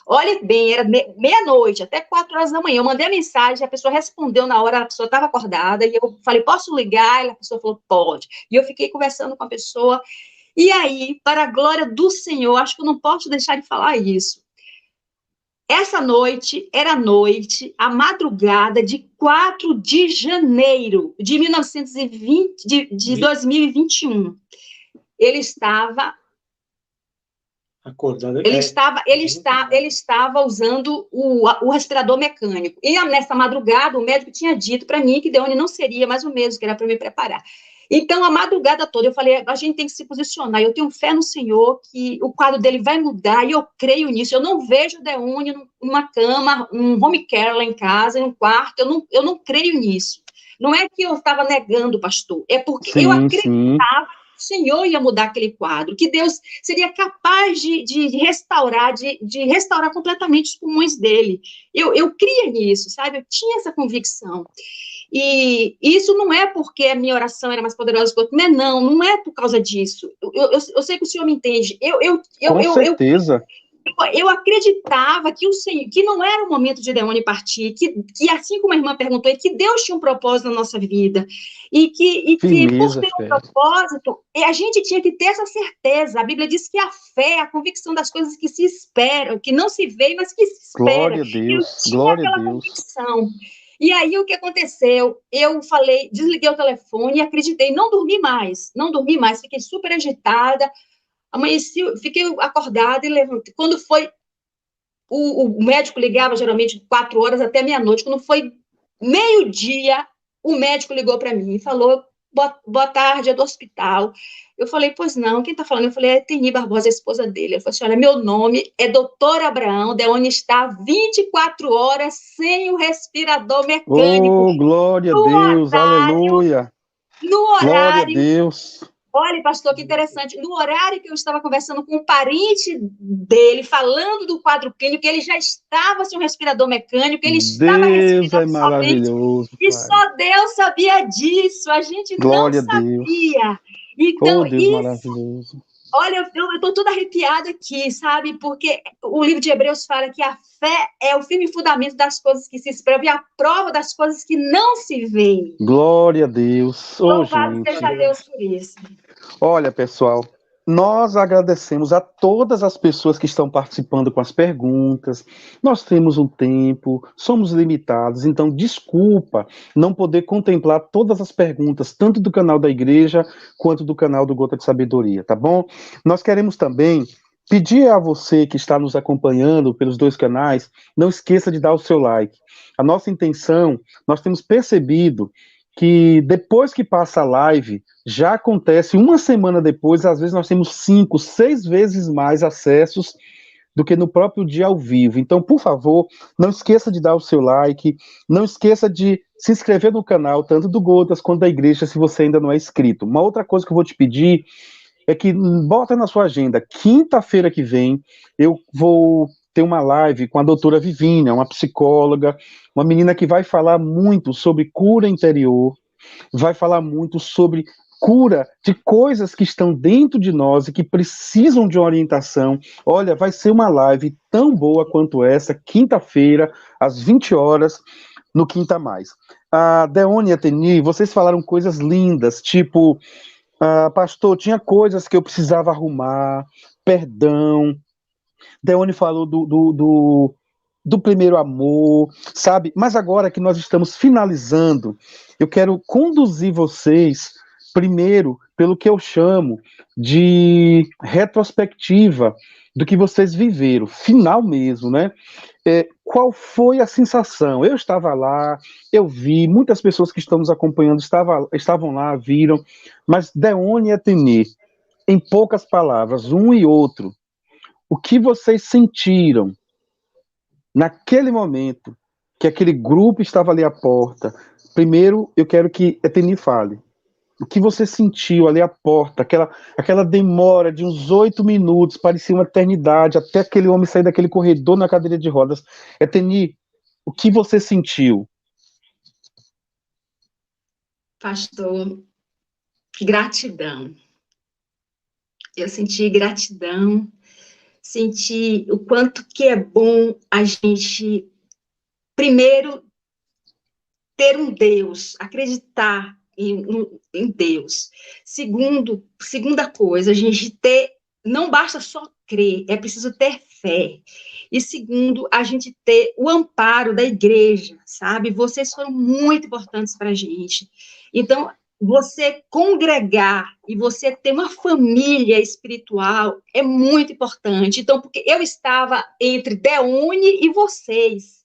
Olha bem, era meia-noite, até 4 horas da manhã. Eu mandei a mensagem, a pessoa respondeu na hora, a pessoa estava acordada, e eu falei, posso ligar? E a pessoa falou, pode. E eu fiquei conversando com a pessoa. E aí, para a glória do Senhor, acho que eu não posso deixar de falar isso. Essa noite era a noite, a madrugada de 4 de janeiro de 1920, de 2021. Ele estava Acordado. Ele estava usando o respirador mecânico. E nessa madrugada, o médico tinha dito para mim que Deone não seria mais o mesmo, que era para me preparar. Então, a madrugada toda, eu falei, a gente tem que se posicionar, eu tenho fé no Senhor, que o quadro dele vai mudar, e eu creio nisso. Eu não vejo Deone numa cama, um home care lá em casa, em um quarto, eu não creio nisso. Não é que eu estava negando, pastor, é porque eu acreditava que o Senhor ia mudar aquele quadro, que Deus seria capaz de restaurar, de restaurar completamente os pulmões dele. Eu cria nisso, sabe? Eu tinha essa convicção. E isso não é porque a minha oração era mais poderosa que a outra, não é por causa disso. Eu sei que o senhor me entende. Com certeza. Eu acreditava que o Senhor, que não era o momento de Deone partir, que assim como a irmã perguntou, que Deus tinha um propósito na nossa vida, e que Firmeza, por ter um fé. propósito, a gente tinha que ter essa certeza. A Bíblia diz que a fé é a convicção das coisas que se esperam, que não se veem, mas que se esperam. Glória a Deus, Eu tinha glória a aquela Deus. convicção. E aí, o que aconteceu? Eu falei, desliguei o telefone e acreditei, não dormi mais, fiquei super agitada, amanheci, fiquei acordada e levantei. Quando foi, o médico ligava geralmente de 4 horas até meia-noite, quando foi meio-dia, o médico ligou para mim e falou, boa tarde, é do hospital. Eu falei, pois não, quem está falando? Eu falei, é Teni Barbosa, a esposa dele. Ele falou assim, olha, meu nome é Doutor Abraão, Deone está 24 horas sem o respirador mecânico. Oh, glória a Deus, aleluia. No Glória a horário Deus. Olha, pastor, que interessante. No horário que eu estava conversando com um parente dele, falando do quadro clínico, ele já estava sem um respirador mecânico, ele estava Deus é respirando somente, maravilhoso, e Pai. só Deus sabia disso, a gente não Glória a Deus. sabia. Então, Oh, Deus isso, maravilhoso. olha, eu estou toda arrepiada aqui, sabe? Porque o livro de Hebreus fala que a fé é o firme fundamento das coisas que se esperam e a prova das coisas que não se veem. Glória a Deus. Oh, Louvado gente. seja Deus por isso. Olha, pessoal, nós agradecemos a todas as pessoas que estão participando com as perguntas. Nós temos um tempo, somos limitados, então desculpa não poder contemplar todas as perguntas, tanto do canal da igreja quanto do canal do Gota de Sabedoria, tá bom? Nós queremos também pedir a você que está nos acompanhando pelos dois canais, não esqueça de dar o seu like. A nossa intenção, nós temos percebido que depois que passa a live, já acontece uma semana depois, às vezes nós temos 5, 6 vezes mais acessos do que no próprio dia ao vivo. Então, por favor, não esqueça de dar o seu like, não esqueça de se inscrever no canal, tanto do Gotas quanto da igreja, se você ainda não é inscrito. Uma outra coisa que eu vou te pedir é que bota na sua agenda, quinta-feira que vem, eu vou ter uma live com a doutora Vivínia, uma psicóloga, uma menina que vai falar muito sobre cura interior, vai falar muito sobre cura de coisas que estão dentro de nós e que precisam de orientação. Olha, vai ser uma live tão boa quanto essa, quinta-feira, às 20 horas, no Quinta Mais. A Deone e a Teni, vocês falaram coisas lindas, tipo, pastor, tinha coisas que eu precisava arrumar, perdão. Deone falou do primeiro amor, sabe? Mas agora que nós estamos finalizando, eu quero conduzir vocês, primeiro, pelo que eu chamo de retrospectiva do que vocês viveram, final mesmo, né? Qual foi a sensação? Eu estava lá, eu vi, muitas pessoas que estão nos acompanhando estavam lá, viram, mas Deone e Atenê, em poucas palavras, um e outro, o que vocês sentiram naquele momento que aquele grupo estava ali à porta? Primeiro, eu quero que Eteni fale. O que você sentiu ali à porta? Aquela demora de uns 8 minutos, parecia uma eternidade, até aquele homem sair daquele corredor na cadeira de rodas. Eteni, o que você sentiu? Pastor, gratidão. Eu senti gratidão, senti o quanto que é bom a gente, primeiro, ter um Deus, acreditar em Deus. Segunda coisa, a gente não basta só crer, é preciso ter fé. E segundo, a gente ter o amparo da igreja, sabe? Vocês foram muito importantes para a gente. Então, você congregar e você ter uma família espiritual é muito importante. Então, porque eu estava entre Deone e vocês.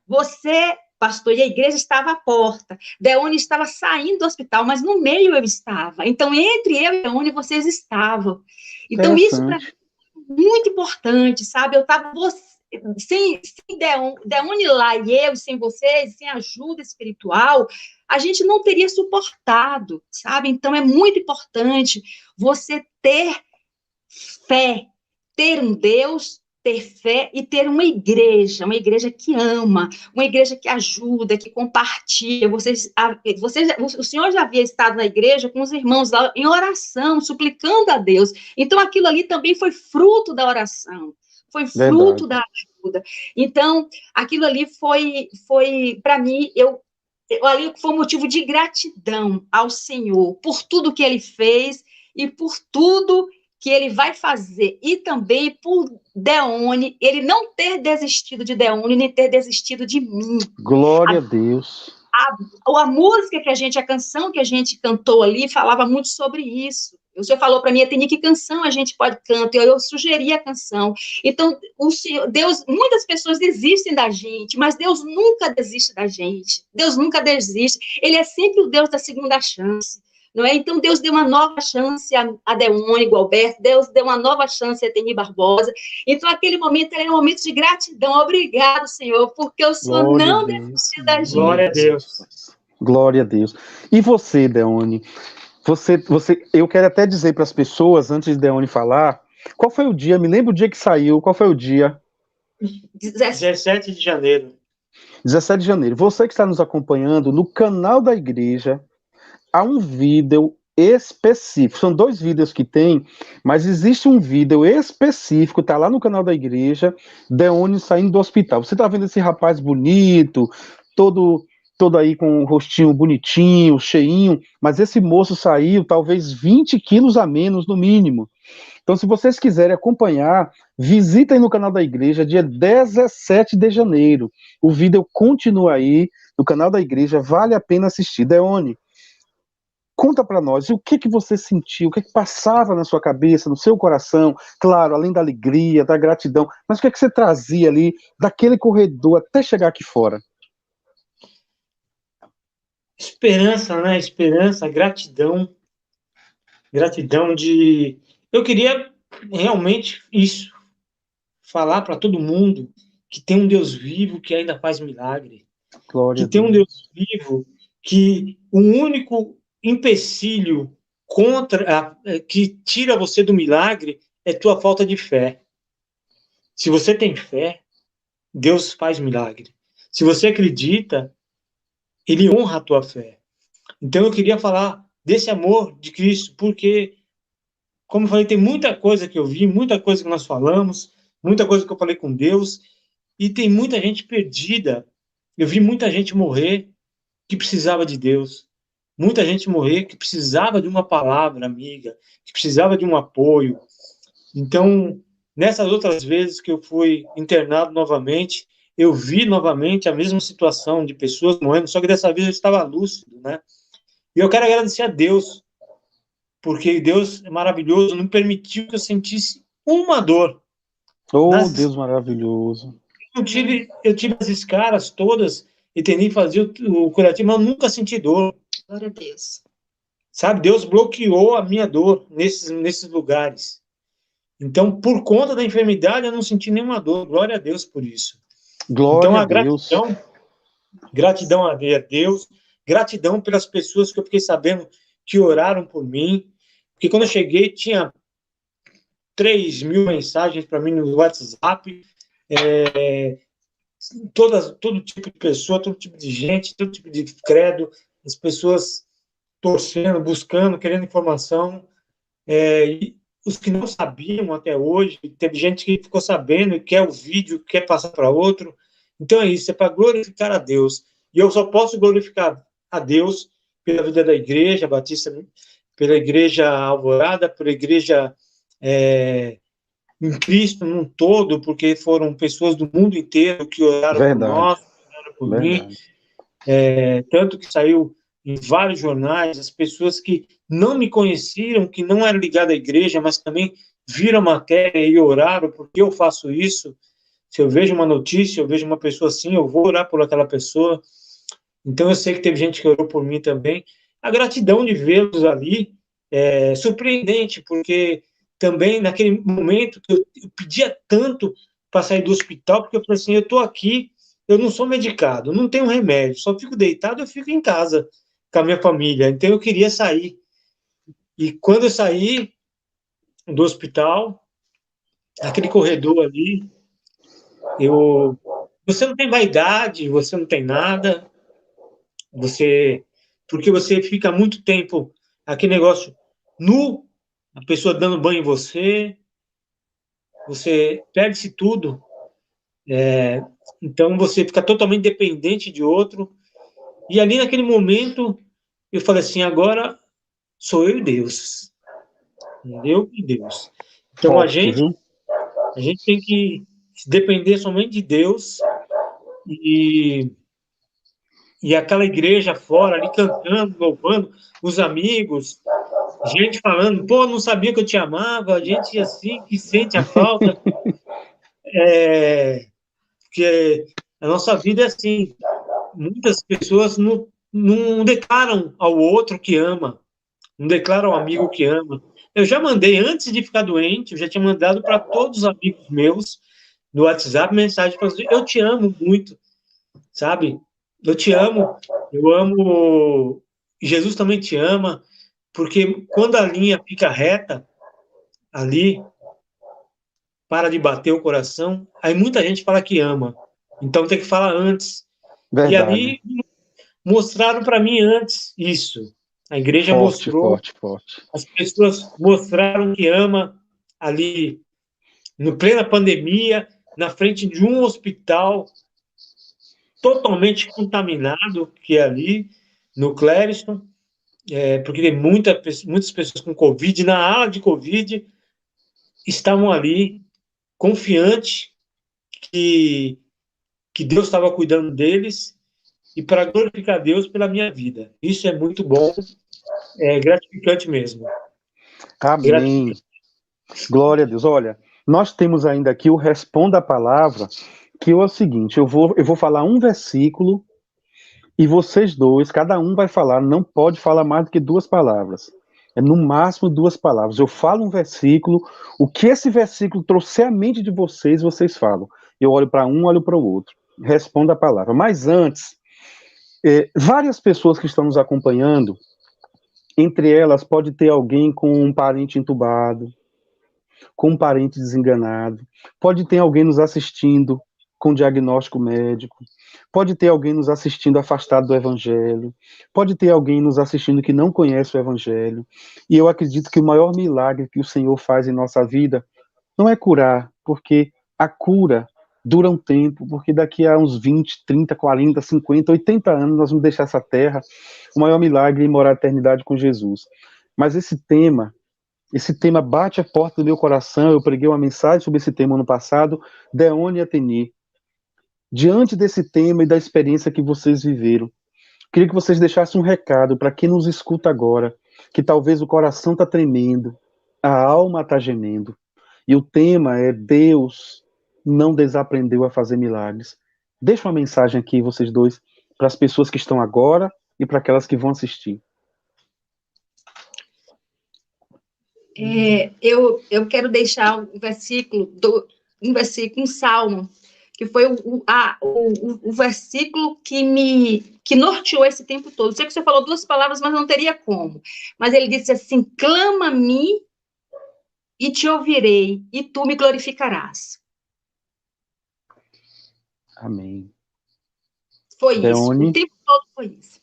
Você, pastor, e a igreja estava à porta. Deone estava saindo do hospital, mas no meio eu estava. Então, entre eu e Deone, vocês estavam. Então, isso para mim é muito importante, sabe? Eu estava sem Deone lá e eu, sem vocês, sem ajuda espiritual, a gente não teria suportado, sabe? Então, é muito importante você ter fé, ter um Deus, ter fé e ter uma igreja que ama, uma igreja que ajuda, que compartilha. O senhor já havia estado na igreja com os irmãos lá em oração, suplicando a Deus. Então, aquilo ali também foi fruto da oração, foi fruto da ajuda. Então, aquilo ali foi para mim, ali foi um motivo de gratidão ao Senhor, por tudo que Ele fez e por tudo que Ele vai fazer, e também por Deone, Ele não ter desistido de Deone, nem ter desistido de mim. Glória a Deus. A música a canção que a gente cantou ali, falava muito sobre isso. O senhor falou para mim, Eteni, que canção a gente pode cantar? Eu sugeri a canção. Então, Deus, muitas pessoas desistem da gente, mas Deus nunca desiste da gente. Deus nunca desiste. Ele é sempre o Deus da segunda chance. Não é? Então, Deus deu uma nova chance a Deone Gualberto, Deus deu uma nova chance a Eteni Barbosa. Então, aquele momento era um momento de gratidão. Obrigado, Senhor, porque o Senhor não desistiu da gente. Glória a Deus. Glória a Deus. E você, Deone? Eu quero até dizer para as pessoas, antes de Deone falar, qual foi o dia, me lembra o dia que saiu, qual foi o dia? 17 de janeiro. 17 de janeiro. Você que está nos acompanhando no canal da igreja, há um vídeo específico. São 2 vídeos que tem, mas existe um vídeo específico, tá lá no canal da igreja, Deone saindo do hospital. Você tá vendo esse rapaz bonito, todo aí com o rostinho bonitinho, cheinho, mas esse moço saiu talvez 20 quilos a menos no mínimo. Então, se vocês quiserem acompanhar, visitem no canal da igreja, dia 17 de janeiro. O vídeo continua aí no canal da igreja, vale a pena assistir. Deone, conta para nós, o que você sentiu, o que passava na sua cabeça, no seu coração, claro, além da alegria, da gratidão, mas o que você trazia ali daquele corredor até chegar aqui fora? Esperança, né? Esperança, gratidão. Gratidão de... Eu queria realmente isso, falar para todo mundo que tem um Deus vivo que ainda faz milagre. Glória que tem um Deus vivo que o único empecilho que tira você do milagre é tua falta de fé. Se você tem fé, Deus faz milagre. Se você acredita, Ele honra a tua fé. Então eu queria falar desse amor de Cristo, porque, como eu falei, tem muita coisa que eu vi, muita coisa que nós falamos, muita coisa que eu falei com Deus, e tem muita gente perdida. Eu vi muita gente morrer que precisava de Deus. Muita gente morrer que precisava de uma palavra amiga, que precisava de um apoio. Então, nessas outras vezes que eu fui internado novamente, eu vi novamente a mesma situação de pessoas morrendo, só que dessa vez eu estava lúcido, né? E eu quero agradecer a Deus, porque Deus é maravilhoso, não permitiu que eu sentisse uma dor. Oh, Deus maravilhoso. Eu tive as escaras todas e tentei fazer o curativo, mas eu nunca senti dor. Glória a Deus. Sabe, Deus bloqueou a minha dor nesses lugares. Então, por conta da enfermidade, eu não senti nenhuma dor. Glória a Deus por isso. Glória então, a Deus. Gratidão a Deus, gratidão pelas pessoas que eu fiquei sabendo que oraram por mim. Porque quando eu cheguei, tinha 3.000 mensagens para mim no WhatsApp. Todo tipo de pessoa, todo tipo de gente, todo tipo de credo, as pessoas torcendo, buscando, querendo informação, e os que não sabiam até hoje, teve gente que ficou sabendo e quer o vídeo, quer passar para outro. Então é isso, é para glorificar a Deus. E eu só posso glorificar a Deus pela vida da Igreja Batista, pela Igreja Alvorada, pela Igreja em Cristo num todo, porque foram pessoas do mundo inteiro que oraram por nós, oraram por mim, tanto que saiu em vários jornais, as pessoas que não me conheciam, que não eram ligadas à igreja, mas também viram a matéria e oraram, porque eu faço isso. Se eu vejo uma notícia, eu vejo uma pessoa assim, eu vou orar por aquela pessoa. Então eu sei que teve gente que orou por mim também. A gratidão de vê-los ali é surpreendente, porque também naquele momento que eu pedia tanto para sair do hospital, porque eu falei assim, eu estou aqui, eu não sou medicado, não tenho remédio, só fico deitado, eu fico em casa com a minha família. Então eu queria sair. E quando eu saí do hospital, aquele corredor ali, você não tem vaidade, você não tem nada, porque você fica muito tempo, aquele negócio nu, a pessoa dando banho em você perde-se tudo, então você fica totalmente dependente de outro. E ali naquele momento, eu falei assim, agora sou eu e Deus. Eu e Deus. Então a gente tem que depender somente de Deus e aquela igreja fora, ali cantando, louvando, os amigos, gente falando, pô, não sabia que eu te amava, gente assim, que sente a falta. Porque a nossa vida é assim, muitas pessoas não declaram ao outro que ama, não declaram ao amigo que ama. Eu já mandei, antes de ficar doente, eu já tinha mandado para todos os amigos meus no WhatsApp mensagem falando assim, eu te amo muito, sabe? Eu te amo, eu amo, Jesus também te ama, porque quando a linha fica reta, ali, para de bater o coração, aí muita gente fala que ama. Então tem que falar antes. E Verdade. ali mostraram para mim antes isso. A igreja Forte, mostrou, forte, forte. as pessoas mostraram que ama ali, no plena pandemia, na frente de um hospital totalmente contaminado, que é ali, no Clériston, porque tem muitas pessoas com Covid, na ala de Covid, estavam ali, confiantes que, que Deus estava cuidando deles e para glorificar Deus pela minha vida. Isso é muito bom, é gratificante mesmo. Amém. Glória a Deus. Olha, nós temos ainda aqui o Responda a Palavra, que é o seguinte, eu vou falar um versículo e vocês dois, cada um vai falar, não pode falar mais do que 2 palavras. É no máximo 2 palavras. Eu falo um versículo, o que esse versículo trouxer à mente de vocês, vocês falam. Eu olho para um, olho para o outro. Responda a palavra. Mas antes, várias pessoas que estão nos acompanhando, entre elas pode ter alguém com um parente entubado, com um parente desenganado, pode ter alguém nos assistindo com diagnóstico médico, pode ter alguém nos assistindo afastado do Evangelho, pode ter alguém nos assistindo que não conhece o Evangelho, e eu acredito que o maior milagre que o Senhor faz em nossa vida não é curar, porque a cura dura um tempo, porque daqui a uns 20, 30, 40, 50, 80 anos nós vamos deixar essa terra, o maior milagre é morar a eternidade com Jesus. Mas esse tema bate a porta do meu coração. Eu preguei uma mensagem sobre esse tema ano passado, Deone e Ateni. Diante desse tema e da experiência que vocês viveram, queria que vocês deixassem um recado para quem nos escuta agora, que talvez o coração está tremendo, a alma está gemendo, e o tema é Deus não desaprendeu a fazer milagres. Deixa uma mensagem aqui, vocês dois, para as pessoas que estão agora e para aquelas que vão assistir. Eu quero deixar um versículo, um salmo, que foi o versículo que norteou esse tempo todo. Sei que você falou 2 palavras, mas não teria como. Mas ele disse assim: clama-me e te ouvirei, e tu me glorificarás. Amém. Foi isso. Deone, O tempo todo foi isso.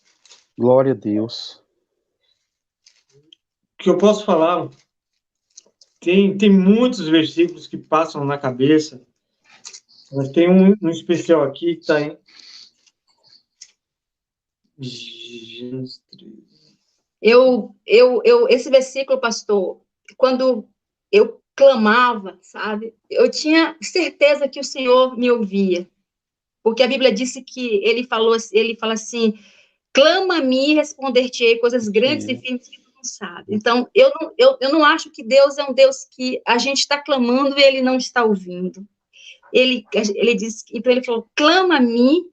glória a Deus. O que eu posso falar, tem muitos versículos que passam na cabeça, mas tem um especial aqui que está em Gênesis 3. Esse versículo, pastor, quando eu clamava, sabe, eu tinha certeza que o Senhor me ouvia, porque a Bíblia disse que ele fala assim: clama-me e responder-te-ei coisas grandes e firmes que tu não sabe. Então, eu não acho que Deus é um Deus que a gente está clamando e ele não está ouvindo. Ele disse, então ele falou: clama-me,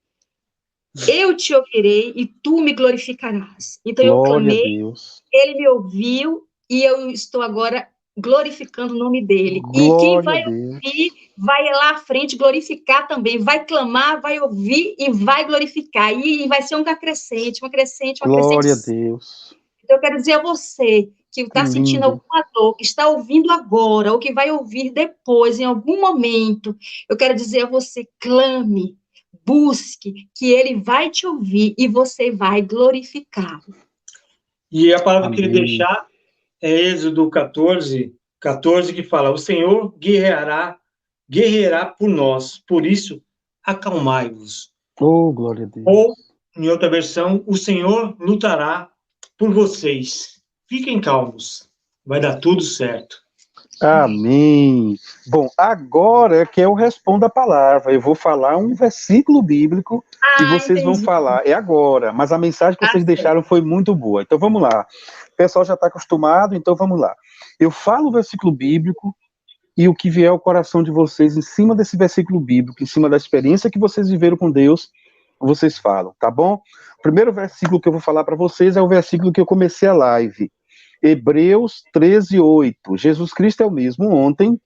eu te ouvirei e tu me glorificarás. Então eu Glória a clamei, Deus. ele me ouviu e eu estou agora glorificando o nome dele. E quem Glória a vai Deus. ouvir, vai lá à frente glorificar também. Vai clamar, vai ouvir e vai glorificar. E vai ser uma crescente, uma crescente, uma crescente. Glória a Deus. Então, eu quero dizer a você que Que está sentindo lindo. alguma dor, que está ouvindo agora, ou que vai ouvir depois, em algum momento, eu quero dizer a você: clame, busque, que ele vai te ouvir e você vai glorificá-lo. E a palavra que ele Amém. deixar é Êxodo 14, que fala: o Senhor guerreará por nós, por isso acalmai-vos. Oh, glória a Deus. Ou, em outra versão, o Senhor lutará por vocês. Fiquem calmos, vai dar tudo certo. Amém. Bom, agora é que eu respondo a palavra. Eu vou falar um versículo bíblico e vocês vão falar. É agora, mas a mensagem que vocês deixaram foi muito boa. Então vamos lá. O pessoal já está acostumado, então vamos lá. Eu falo o versículo bíblico e o que vier ao coração de vocês em cima desse versículo bíblico, em cima da experiência que vocês viveram com Deus, vocês falam, tá bom? O primeiro versículo que eu vou falar para vocês é o versículo que eu comecei a live. Hebreus 13:8. Jesus Cristo é o mesmo ontem,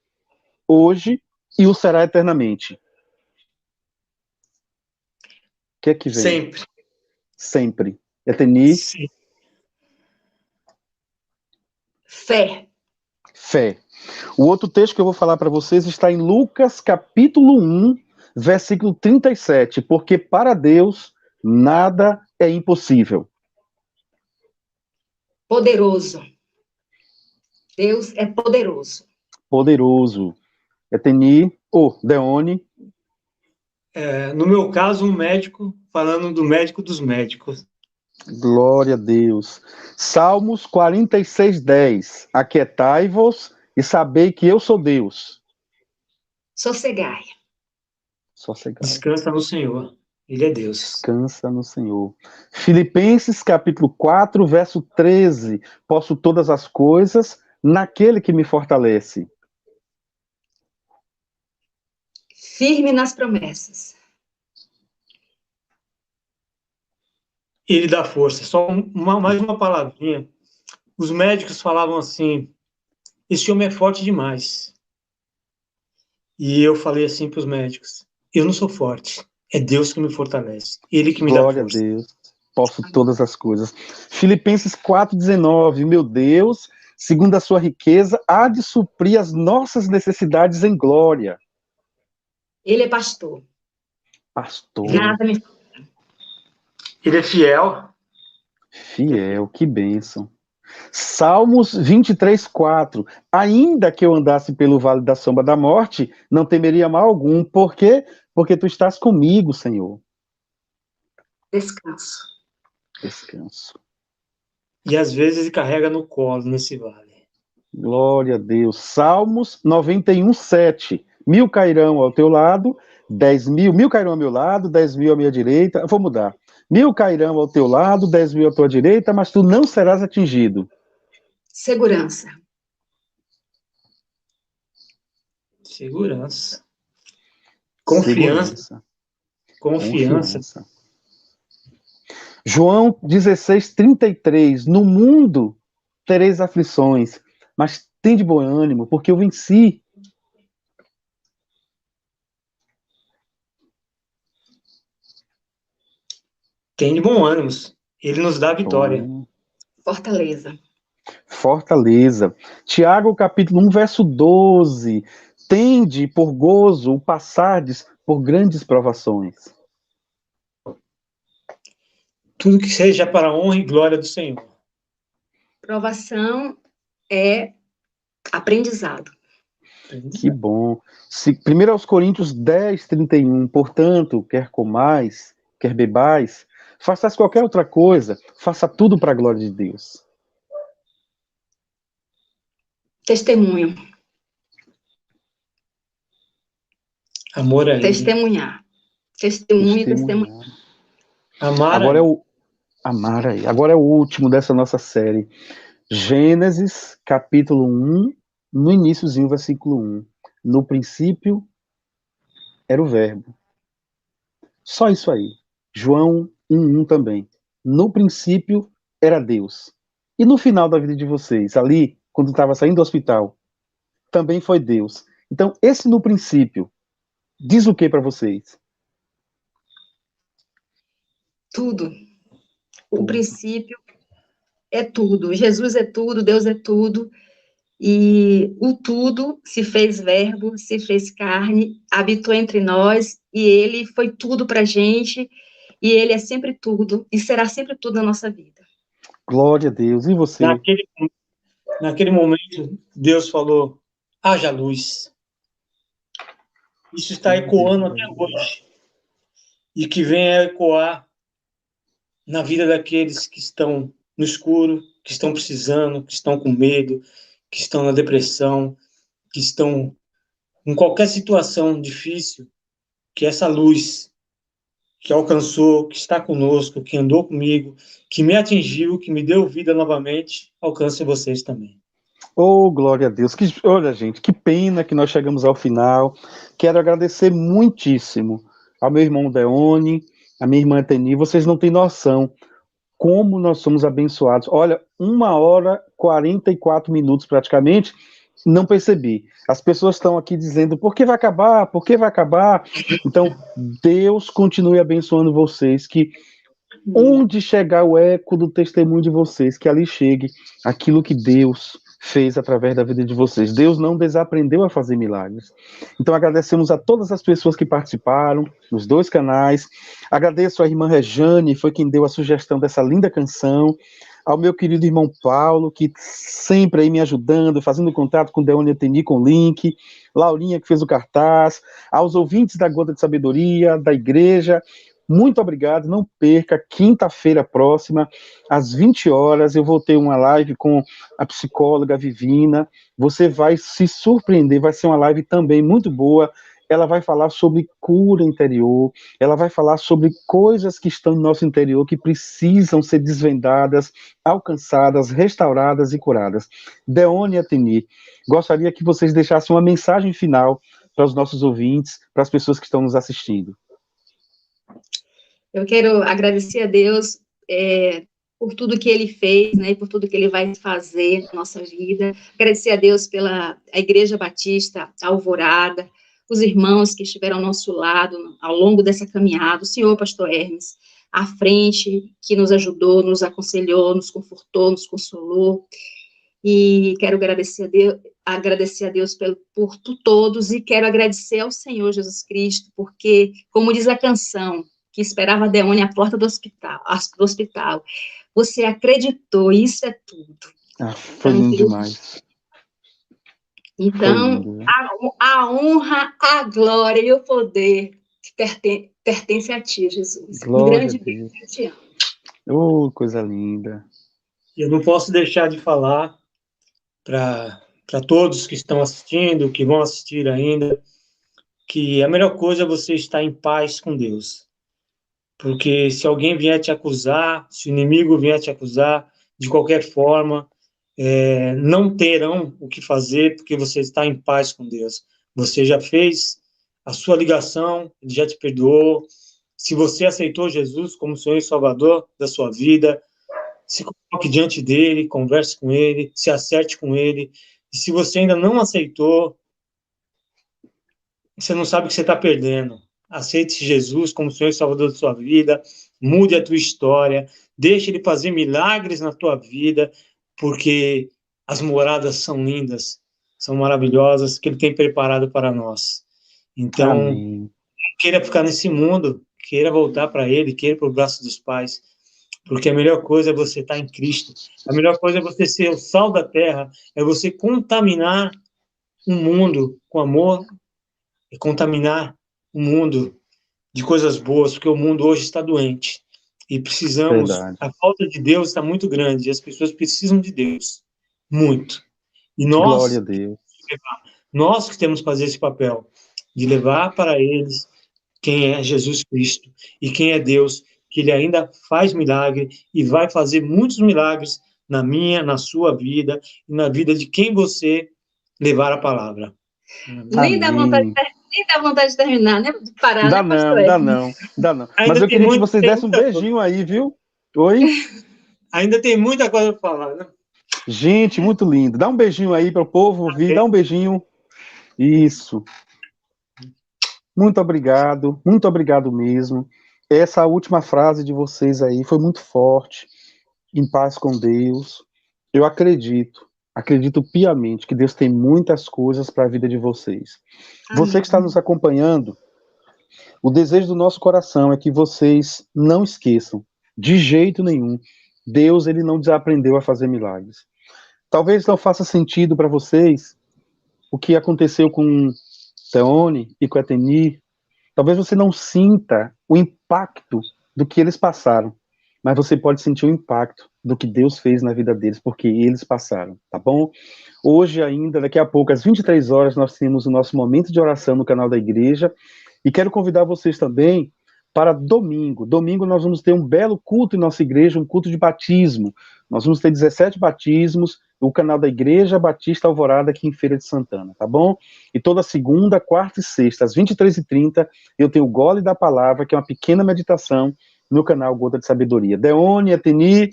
hoje e o será eternamente. O que é que vem? Sempre. Sempre. Eteni. Sim. Fé. Fé. O outro texto que eu vou falar para vocês está em Lucas, capítulo 1, versículo 37. Porque para Deus nada é impossível. Poderoso. Deus é poderoso. Poderoso. Eteni, Deone. No meu caso, um médico falando do médico dos médicos. Glória a Deus. Salmos 46, 10. Aquietai-vos e sabei que eu sou Deus. Sossegai. Sossegai. Descansa no Senhor. Ele é Deus. Descansa no Senhor. Filipenses, capítulo 4, verso 13. Posso todas as coisas naquele que me fortalece. Firme nas promessas. Ele dá força. Só mais uma palavrinha. Os médicos falavam assim, esse homem é forte demais. E eu falei assim para os médicos, eu não sou forte, é Deus que me fortalece, Ele que me dá força. Glória a Deus. Posso todas as coisas. Filipenses 4,19. Meu Deus, segundo a sua riqueza, há de suprir as nossas necessidades em glória. Ele é pastor. Pastor. Nada me... Ele é fiel. Fiel, que bênção. Salmos 23, 4. Ainda que eu andasse pelo vale da sombra da morte, não temeria mal algum. Por quê? Porque tu estás comigo, Senhor. Descanso. Descanso. E às vezes ele carrega no colo, nesse vale. Glória a Deus. Salmos 91, 7. 1.000 cairão ao teu lado, 10.000 cairão ao meu lado, 10.000 à minha direita. Vou mudar. 1.000 cairão ao teu lado, 10.000 à tua direita, mas tu não serás atingido. Segurança. Segurança. Confiança. Confiança. João 16, 33. No mundo tereis aflições, mas tem de bom ânimo, porque eu venci. Tem de bom ânimo. Ele nos dá a vitória. Fortaleza. Fortaleza. Tiago, capítulo 1, verso 12. Tende por gozo o passardes por grandes provações. Tudo que seja para a honra e glória do Senhor. Provação é aprendizado. Que bom. 1 Coríntios 10, 31. Portanto, quer comais, quer bebais, faças qualquer outra coisa, faça tudo para a glória de Deus. Testemunho. Amor a Ele. Testemunhar. Testemunho e testemunhar. Amar agora é o amar aí. Agora é o último dessa nossa série. Gênesis, capítulo 1, no iniciozinho, versículo 1. No princípio era o verbo. Só isso aí. João 1:1 também. No princípio era Deus. E no final da vida de vocês, ali, quando estava saindo do hospital, também foi Deus. Então, esse no princípio, diz o que para vocês? Tudo. O princípio é tudo. Jesus é tudo, Deus é tudo. E o tudo se fez verbo, se fez carne, habitou entre nós, e ele foi tudo para a gente, e ele é sempre tudo, e será sempre tudo na nossa vida. Glória a Deus. E você? Naquele momento, Deus falou, haja luz. Isso está ecoando até hoje. E que venha ecoar na vida daqueles que estão no escuro, que estão precisando, que estão com medo, que estão na depressão, que estão em qualquer situação difícil, que essa luz que alcançou, que está conosco, que andou comigo, que me atingiu, que me deu vida novamente, alcance vocês também. Oh, glória a Deus. Olha, gente, que pena que nós chegamos ao final. Quero agradecer muitíssimo ao meu irmão Deone, à minha irmã Teni. Vocês não têm noção como nós somos abençoados. Olha, 1h44 praticamente, não percebi. As pessoas estão aqui dizendo, por que vai acabar? Por que vai acabar? Então, Deus continue abençoando vocês, que onde chegar o eco do testemunho de vocês, que ali chegue aquilo que Deus fez através da vida de vocês. Deus não desaprendeu a fazer milagres. Então agradecemos a todas as pessoas que participaram nos 2 canais. Agradeço à irmã Rejane, foi quem deu a sugestão dessa linda canção. Ao meu querido irmão Paulo, que sempre aí me ajudando, fazendo contato com Deone Ateni com o link. Laurinha, que fez o cartaz. Aos ouvintes da Gota de Sabedoria, da igreja, muito obrigado, não perca, quinta-feira próxima, às 20 horas, eu vou ter uma live com a psicóloga Vivina, você vai se surpreender, vai ser uma live também muito boa, ela vai falar sobre cura interior, ela vai falar sobre coisas que estão no nosso interior, que precisam ser desvendadas, alcançadas, restauradas e curadas. Deone Ateni, gostaria que vocês deixassem uma mensagem final para os nossos ouvintes, para as pessoas que estão nos assistindo. Eu quero agradecer a Deus por tudo que Ele fez, né, e por tudo que Ele vai fazer na nossa vida. Agradecer a Deus pela Igreja Batista Alvorada, os irmãos que estiveram ao nosso lado ao longo dessa caminhada, o senhor Pastor Hermes, à frente, que nos ajudou, nos aconselhou, nos confortou, nos consolou. E quero agradecer a Deus por todos, e quero agradecer ao Senhor Jesus Cristo, porque, como diz a canção, que esperava a Deone à porta do hospital. Você acreditou, isso é tudo. Foi lindo demais. Então, lindo, né? a honra, a glória e o poder pertence a ti, Jesus. Glória Um grande a Deus. beijo, eu te amo. Oh, coisa linda. Eu não posso deixar de falar para todos que estão assistindo, que vão assistir ainda, que a melhor coisa é você estar em paz com Deus. Porque se alguém vier te acusar, se o inimigo vier te acusar, de qualquer forma, não terão o que fazer, porque você está em paz com Deus. Você já fez a sua ligação, Ele já te perdoou. Se você aceitou Jesus como Senhor e Salvador da sua vida, se coloque diante dele, converse com ele, se acerte com ele. E se você ainda não aceitou, você não sabe o que você está perdendo. Aceite Jesus como Senhor e Salvador da sua vida, mude a tua história, deixe Ele fazer milagres na tua vida, porque as moradas são lindas, são maravilhosas, que Ele tem preparado para nós. Então, Amém. não queira ficar nesse mundo, queira voltar para Ele, queira para o braço dos pais, porque a melhor coisa é você estar em Cristo, a melhor coisa é você ser o sal da terra, é você contaminar o mundo com amor, e contaminar o mundo de coisas boas, porque o mundo hoje está doente. E precisamos, Verdade. a falta de Deus está muito grande, e as pessoas precisam de Deus, muito. E Glória a Deus. nós que temos que fazer esse papel, de levar para eles quem é Jesus Cristo, e quem é Deus, que Ele ainda faz milagre, e vai fazer muitos milagres na minha, na sua vida, e na vida de quem você levar a palavra. Nem dá vontade de terminar, né? De parar, Dá né, pastor? Dá não. Ainda Mas eu queria que muito, vocês dessem um beijinho aí, viu? Oi? Ainda tem muita coisa para falar, né? Gente, muito lindo. Dá um beijinho aí para o povo ouvir, dá um beijinho. Isso. Muito obrigado mesmo. Essa última frase de vocês aí foi muito forte. Em paz com Deus. Eu acredito piamente que Deus tem muitas coisas para a vida de vocês. Amém. Você que está nos acompanhando, o desejo do nosso coração é que vocês não esqueçam, de jeito nenhum, Deus ele não desaprendeu a fazer milagres. Talvez não faça sentido para vocês o que aconteceu com Deone e com Ateni. Talvez você não sinta o impacto do que eles passaram, mas você pode sentir o impacto do que Deus fez na vida deles, porque eles passaram, tá bom? Hoje ainda, daqui a pouco, às 23 horas, nós temos o nosso momento de oração no canal da igreja, e quero convidar vocês também para domingo. Domingo nós vamos ter um belo culto em nossa igreja, um culto de batismo. Nós vamos ter 17 batismos, o canal da Igreja Batista Alvorada aqui em Feira de Santana, tá bom? E toda segunda, quarta e sexta, às 23h30, eu tenho o Gole da Palavra, que é uma pequena meditação no canal Gota de Sabedoria. Deone, Ateni,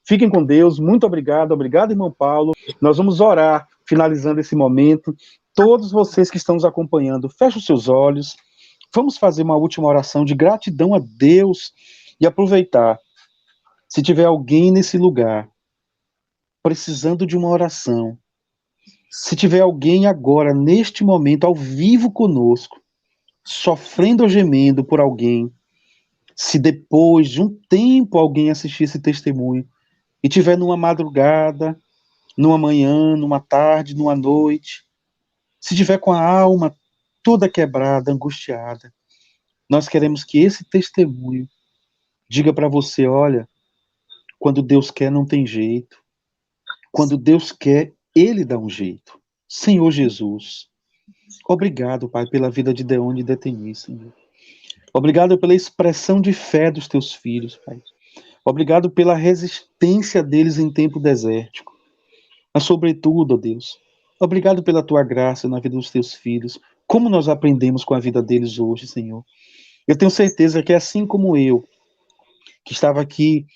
fiquem com Deus, muito obrigado, irmão Paulo. Nós vamos orar, finalizando esse momento. Todos vocês que estão nos acompanhando, fechem os seus olhos, vamos fazer uma última oração de gratidão a Deus e aproveitar. Se tiver alguém nesse lugar precisando de uma oração, Se tiver alguém agora, neste momento, ao vivo conosco, sofrendo ou gemendo por alguém, se depois de um tempo alguém assistir esse testemunho e tiver numa madrugada, numa manhã, numa tarde, numa noite, se tiver com a alma toda quebrada, angustiada, nós queremos que esse testemunho diga para você, olha, quando Deus quer não tem jeito. Quando Deus quer, Ele dá um jeito. Senhor Jesus, obrigado, Pai, pela vida de Deone e Deteni, Senhor. Obrigado pela expressão de fé dos teus filhos, Pai. Obrigado pela resistência deles em tempo desértico. Mas, sobretudo, ó Deus, obrigado pela tua graça na vida dos teus filhos. Como nós aprendemos com a vida deles hoje, Senhor. Eu tenho certeza que, assim como eu, que estava aqui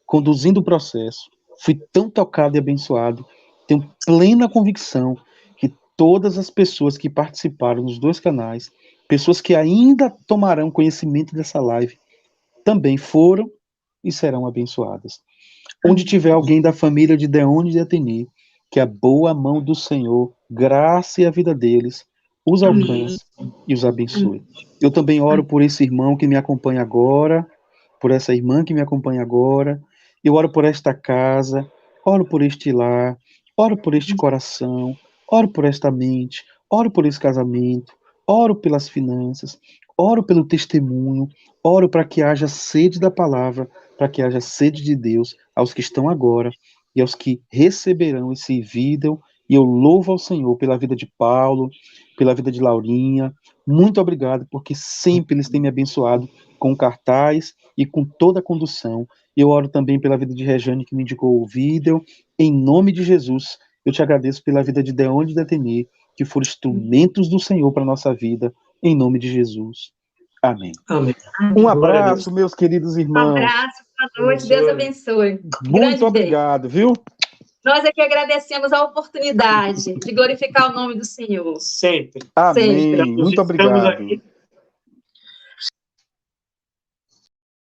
conduzindo o processo, fui tão tocado e abençoado, tenho plena convicção que todas as pessoas que participaram nos 2 canais, pessoas que ainda tomarão conhecimento dessa live, também foram e serão abençoadas. Onde tiver alguém da família de Deone e de Ateni, que a boa mão do Senhor, graça e a vida deles, os alcance e os abençoe. Eu também oro por esse irmão que me acompanha agora, por essa irmã que me acompanha agora. Eu oro por esta casa, oro por este lar, oro por este coração, oro por esta mente, oro por esse casamento, oro pelas finanças, oro pelo testemunho, oro para que haja sede da palavra, para que haja sede de Deus aos que estão agora e aos que receberão esse vídeo. E eu louvo ao Senhor pela vida de Paulo, pela vida de Laurinha. Muito obrigado, porque sempre eles têm me abençoado com cartaz e com toda a condução. Eu oro também pela vida de Rejane, que me indicou o vídeo. Em nome de Jesus, eu te agradeço pela vida de Deone e de Ateni, que foram instrumentos do Senhor para a nossa vida. Em nome de Jesus. Amém. Amém. Um abraço, meus queridos irmãos. Um abraço, boa noite, Deus abençoe. Muito obrigado, viu? Nós aqui agradecemos a oportunidade de glorificar o nome do Senhor. Sempre. Amém. Sempre. Muito obrigado.